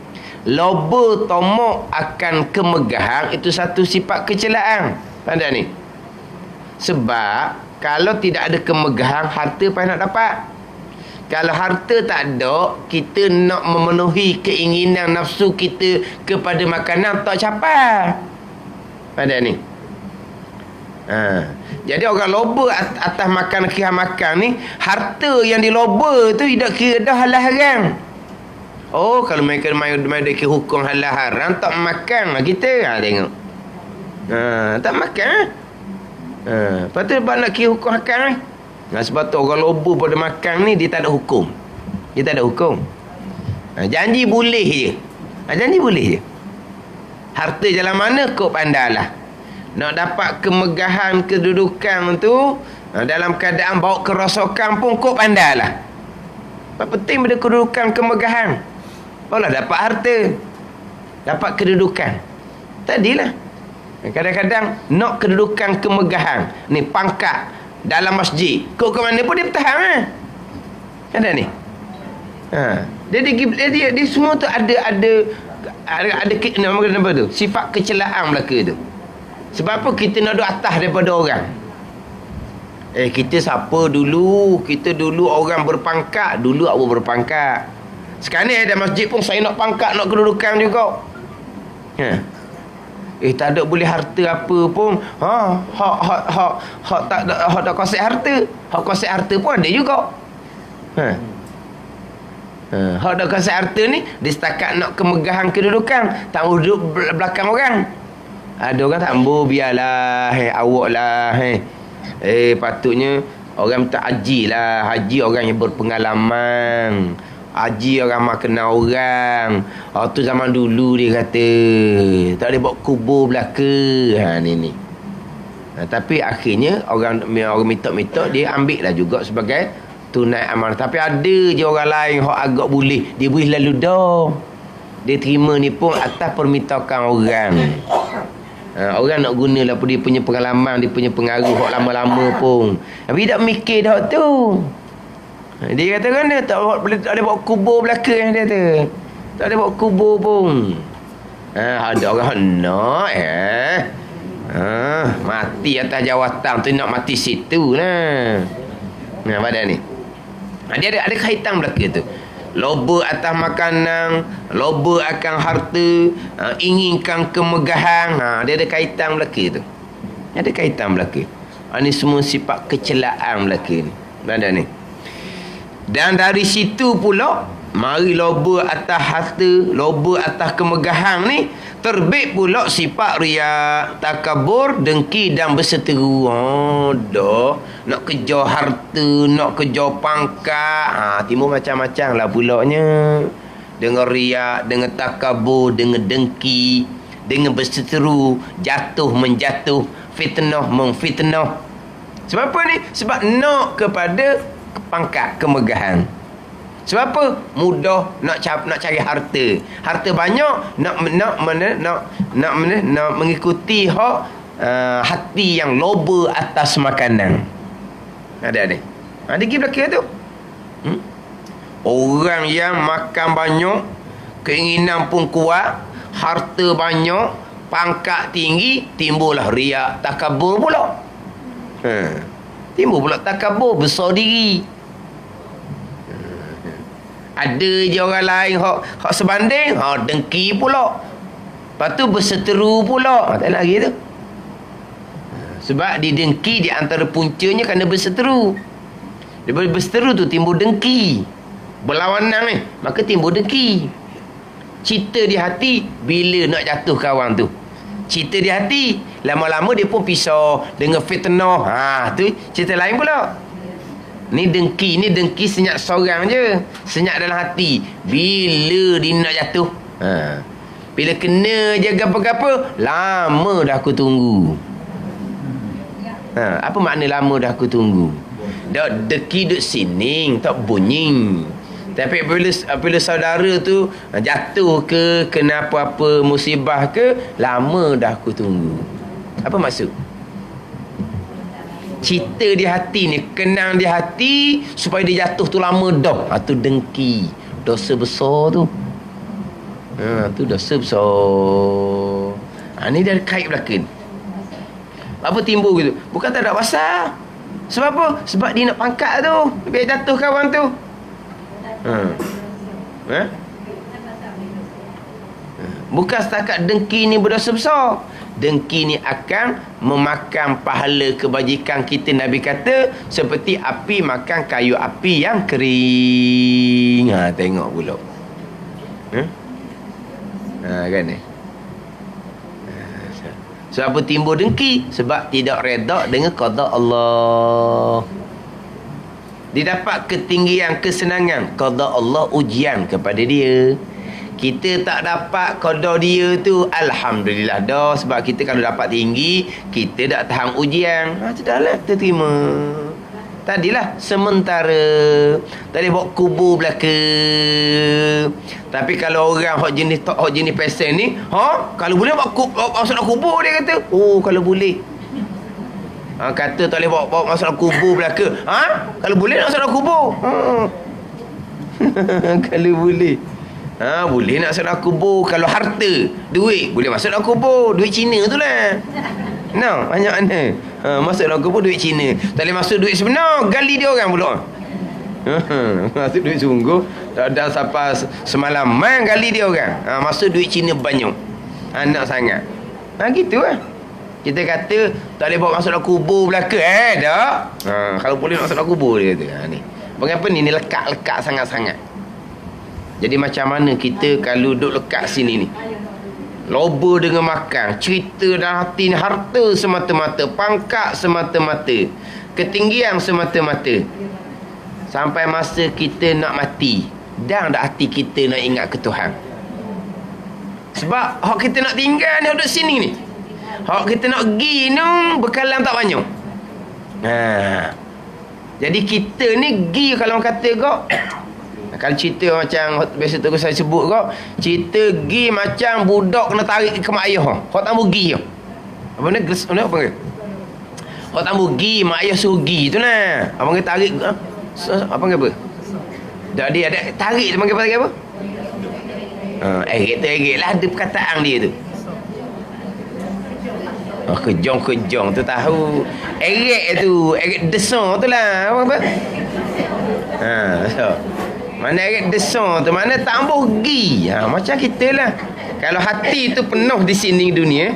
Loba tomok akan kemegahan, itu satu sifat kecelaan. Pada ni. Sebab Kalau tidak ada kemegahan, harta payah nak dapat. Kalau harta tak ada, kita nak memenuhi keinginan nafsu kita kepada makanan tak capai. Pada ni. Jadi orang loba atas makan kira makan ni, harta yang diloba tu tidak kira dah halal haram. Oh, kalau mereka main kira hukum halal haram, tak makan lah kita. Tengok. Tak makan. Lepas tu nak kira hukum makan ni. Sebab tu orang loba pada makan ni, dia tak ada hukum. Dia tak ada hukum. Janji boleh je. Janji boleh je. Harta jalan mana, kau pandailah. Nak dapat kemegahan kedudukan tu, dalam keadaan bawa kerosakan pun kau pandailah. Apa penting pada kedudukan kemegahan? Barulah dapat harta, dapat kedudukan. Tadilah. Kadang-kadang nak kedudukan kemegahan, ni pangkat dalam masjid, kau ke mana pun dia bertahan. Ada ni. Dia semua tu ada nama tu, sifat kecelaan belaka tu. Sebab apa kita nak duduk atas daripada orang? Kita siapa dulu? Kita dulu orang berpangkat. Dulu aku berpangkat. Sekarang ni ada masjid pun saya nak pangkat, nak kedudukan juga. Tak ada boleh harta apa pun. Hak tak konsep harta. Hak konsep harta pun ada juga. Hak tak konsep harta ni, dia setakat nak kemegahan kedudukan, tak mau duduk belakang orang. Ada orang tak mau, biarlah, awak lah, patutnya orang minta haji lah. Haji orang yang berpengalaman. Haji orang mah kenal orang. Tu zaman dulu dia kata. Tak boleh buat kubur belaka. Ni. Tapi akhirnya orang minta-minta, dia ambil lah juga sebagai tunai amal. Tapi ada je orang lain yang agak boleh. Dia boleh lalu dah. Dia terima ni pun atas permintaan orang. Orang nak guna lah dia punya pengalaman, dia punya pengaruh hak lama-lama pun. Tapi tak mikir dah tu. Dia kata kan dia tak boleh buat kubur belaka dia kata. Tak boleh buat kubur pun. Ada orang nak mati atas jawatan tu, nak mati situ lah. Pada ni. Dia ada kaitan belaka tu. Loba atas makanan, loba akan harta, inginkan kemegahan. Dia ada kaitan belaka tu. Ada kaitan belaka. Ini semua sifat kecelaan belaka ni. Ada ni. Dan dari situ pula, mari loba atas harta, loba atas kemegahan ni, terbit pula sifat riak, takabur, dengki dan berseteru. Dah nak kejar harta, nak kejar pangkat, timbul macam-macam lah pulaknya. Dengan riak, dengan takabur, dengan dengki, dengan berseteru, jatuh menjatuh, fitnah memfitnah. Sebab apa ni? Sebab nak kepada pangkat kemegahan. Sebab apa? Mudah nak cari harta. Harta banyak, nak mengikuti hati yang loba atas makanan. Ada. Ada pergi belakang tu. Orang yang makan banyak, keinginan pun kuat, harta banyak, pangkat tinggi, timbullah riak, takabur pula. Timbul pula takabur, besar diri. Ada je orang lain hak sebanding, dengki pula. Lepas tu berseteru pula. Tak nak lagi tu. Sebab didengki di antara puncanya kerana berseteru. Daripada berseteru tu timbul dengki. Berlawanan ni, maka timbul dengki. Cita di hati bila nak jatuh kawan tu. Cita di hati, lama-lama dia pun pisau dengan fitnah. Tu cerita lain pula. Ni dengki senyap seorang je. Senyap dalam hati. Bila dia nak jatuh, bila kena je gapa-gapa, lama dah aku tunggu. Apa makna lama dah aku tunggu? Dak deki duk sining, tak bunyi. Tapi apabila saudara tu jatuh ke, kena apa-apa musibah ke, lama dah aku tunggu. Apa maksud? Cita di hati ni, kenang di hati supaya dia jatuh tu lama dah. Tu dengki. Dosa besar tu. Tu dosa besar. Ni dah kait belakang. Apa timbul gitu? Bukan tak ada pasal. Sebab apa? Sebab dia nak pangkat tu, biar jatuh kawan tu. Bukan setakat dengki ni berdosa besar. Dengki ni akan memakan pahala kebajikan kita. Nabi kata seperti api makan kayu api yang kering. Tengok pula. Kan ni. Sebab apa timbul dengki? Sebab tidak reda dengan qada Allah. Dia dapat ketinggian, kesenangan. Qada Allah ujian kepada dia. Kita tak dapat qada dia tu, alhamdulillah dah. Sebab kita kalau dapat tinggi, kita dah tahan ujian. Sudahlah, kita terima. Tadilah sementara. Tadi bawa kubur belaka. Tapi kalau orang hok jenis pesen ni, kalau boleh bawa masuk dalam kubur, dia kata. Oh, kalau boleh. Kata tak boleh bawa masuk dalam kubur belaka. Kalau boleh nak masuk dalam kubur. Kalau boleh. Boleh nak masuk dalam kubur. Kalau harta, duit, boleh masuk dalam kubur. Duit Cina tu lah. Banyak mana. Masuk dalam kubur duit Cina. Tak boleh masuk duit sebenar, gali dia orang pula. Masuk duit sungguh, tak ada siapa semalaman gali dia orang. Masuk duit Cina banyak. Anak sangat. Gitu lah. Kita kata tak boleh bawa masuk dalam kubur belaka. Tak. Kalau boleh masuk dalam kubur, dia kata. Ni. Mengapa ni lekat-lekat sangat-sangat. Jadi macam mana kita kalau duduk lekat sini ni, loba dengan makan, cerita dan hati ni, harta semata-mata, pangkat semata-mata, ketinggian semata-mata, sampai masa kita nak mati, dan dah hati kita nak ingat ke Tuhan. Sebab hak kita nak tinggal ni, duduk sini ni, hak kita nak pergi ni, bekalan tak banyak. Jadi kita ni pergi, kalau orang kata kau, kalau cerita macam biasa tu saya sebut kau, cerita gi macam budak kena tarik ke mak ayah. Kau tak mau gi. Apa ni? Apa ke? Kau tak mau gi, mak ayah suruh gi tu nah. Apa panggil tarik? Apa panggil apa? Dak dia ada tarik tu panggil apa? Erik lah ada perkataan dia tu. Kejong tu tahu. Erik tu, erik desar tu lah. Apa? So. Mana erik desar tu, mana tak ambuh gi. Macam kita lah. Kalau hati tu penuh di sini dunia,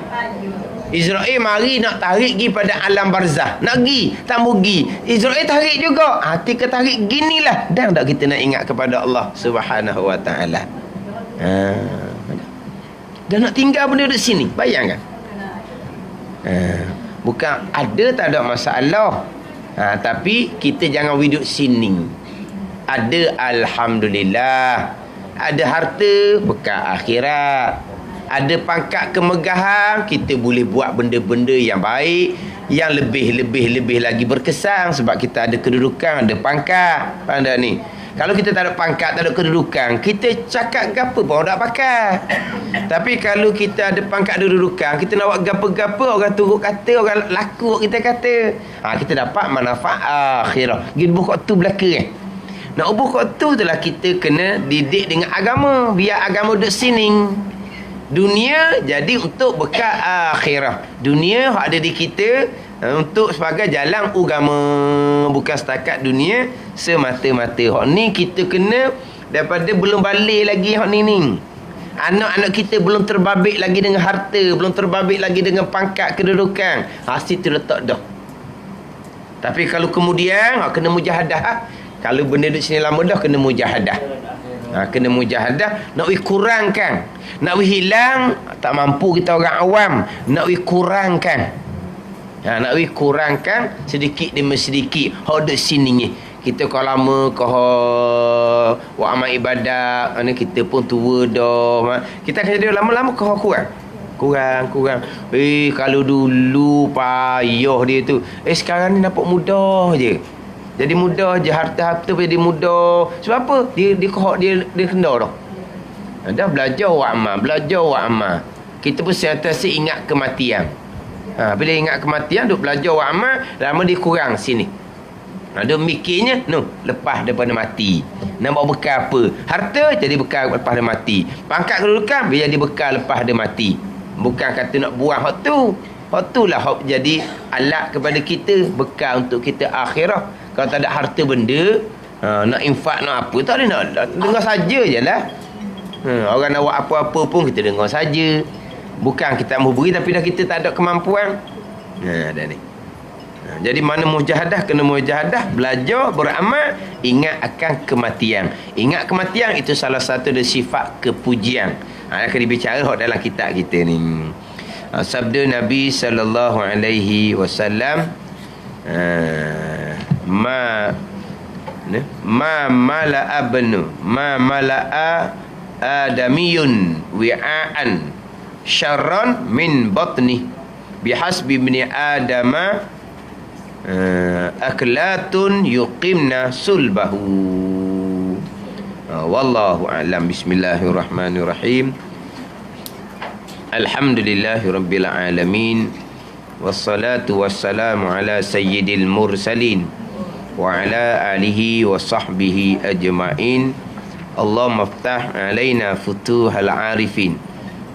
Israel mari nak tarik gi pada alam barzah. Nak gi, tak ambuh gi. Israel tarik juga. Hati ke tarik gini lah. Dan tak kita nak ingat kepada Allah Subhanahu Wa Ta'ala. Dan nak tinggal benda di sini. Bayangkan. Bukan ada tak ada masalah. Tapi kita jangan duduk sini. Ada alhamdulillah, ada harta bekal akhirat, ada pangkat kemegahan, kita boleh buat benda-benda yang baik, yang lebih lagi berkesan sebab kita ada kedudukan, ada pangkat. Faham tak ni? Kalau kita tak ada pangkat, tak ada kedudukan, kita cakap gapo pun tak pakai. Tapi kalau kita ada pangkat, ada kedudukan, kita nak buat gapo-gapo, orang turut kata, orang laku kita kata, kita dapat manfaat akhirah. Gitu buat tu belaka. Nak ubah kat tu itulah kita kena didik dengan agama. Biar agama duduk sini. Dunia jadi untuk bekal akhirah. Dunia ada di kita untuk sebagai jalan agama. Bukan setakat dunia semata-mata. Hak ni kita kena daripada belum balik lagi hak ni. Anak-anak kita belum terbabit lagi dengan harta, belum terbabit lagi dengan pangkat kedudukan. Situ letak dah. Tapi kalau kemudian kena mujahadah. Kalau benda duduk sini lama dah, kena mujahadah. Kena mujahadah. Nak kurangkan, nak hilang, tak mampu kita orang awam. Nak kurangkan, nak kurangkan sedikit demi sedikit. Hak duduk sini ni, kita kalau lama buat amal ibadat, kita pun tua dah. Kita akan jadi lama-lama kurang. Kalau dulu payah dia tu, sekarang ni dapat mudah je. Jadi mudah je, harta jadi mudah. Sebab apa? Dia kena dah. Dah belajar wa amal. Kita pun sentiasa ingat kematian. Bila ingat kematian, duk belajar wa amal, lama dia kurang sini. Dia mikirnya, lepas daripada mati. Nak bawa bekal apa? Harta jadi bekal lepas dia mati. Pangkat kedudukan, biar jadi bekal lepas dia mati. Bukan kata nak buang hak tu. Itulah hak jadi alat kepada kita, bekal untuk kita akhirah. Kalau tak ada harta benda, nak infak nak apa, tak ada, nak dengar saja je lah. Orang nak buat apa-apa pun kita dengar saja. Bukan kita mahu beri tapi dah kita tak ada kemampuan. Dah ni. Jadi mana mujahadah, kena mujahadah, belajar, beramal, ingat akan kematian. Ingat kematian itu salah satu dari sifat kepujian. Akan dibicara dalam kitab kita ni. Sabda Nabi sallallahu alaihi wasallam, ma mala'a adamiyun wi'an syarran min batni bihasbi ibni adama aklatun yuqimna sulbahu. Wallahu a'lam. Bismillahirrahmanirrahim. Alhamdulillahi rabbil alamin. Wassalatu wassalamu ala sayyidil mursalin wa ala alihi wa sahbihi ajma'in. Allahumma aftah alaina futuhal arifin.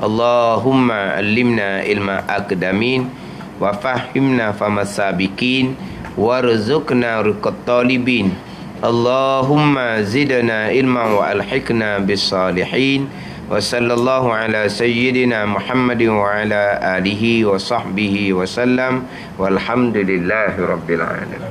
Allahumma allimna ilma akdamin wa fahimna famasabikin warzuqna riqat talibin. Allahumma zidna ilma wa alhiqna bis salihin. Wa sallallahu ala sayyidina Muhammadin wa ala alihi wa sahbihi wa sallam. Walhamdulillahi rabbil alamin.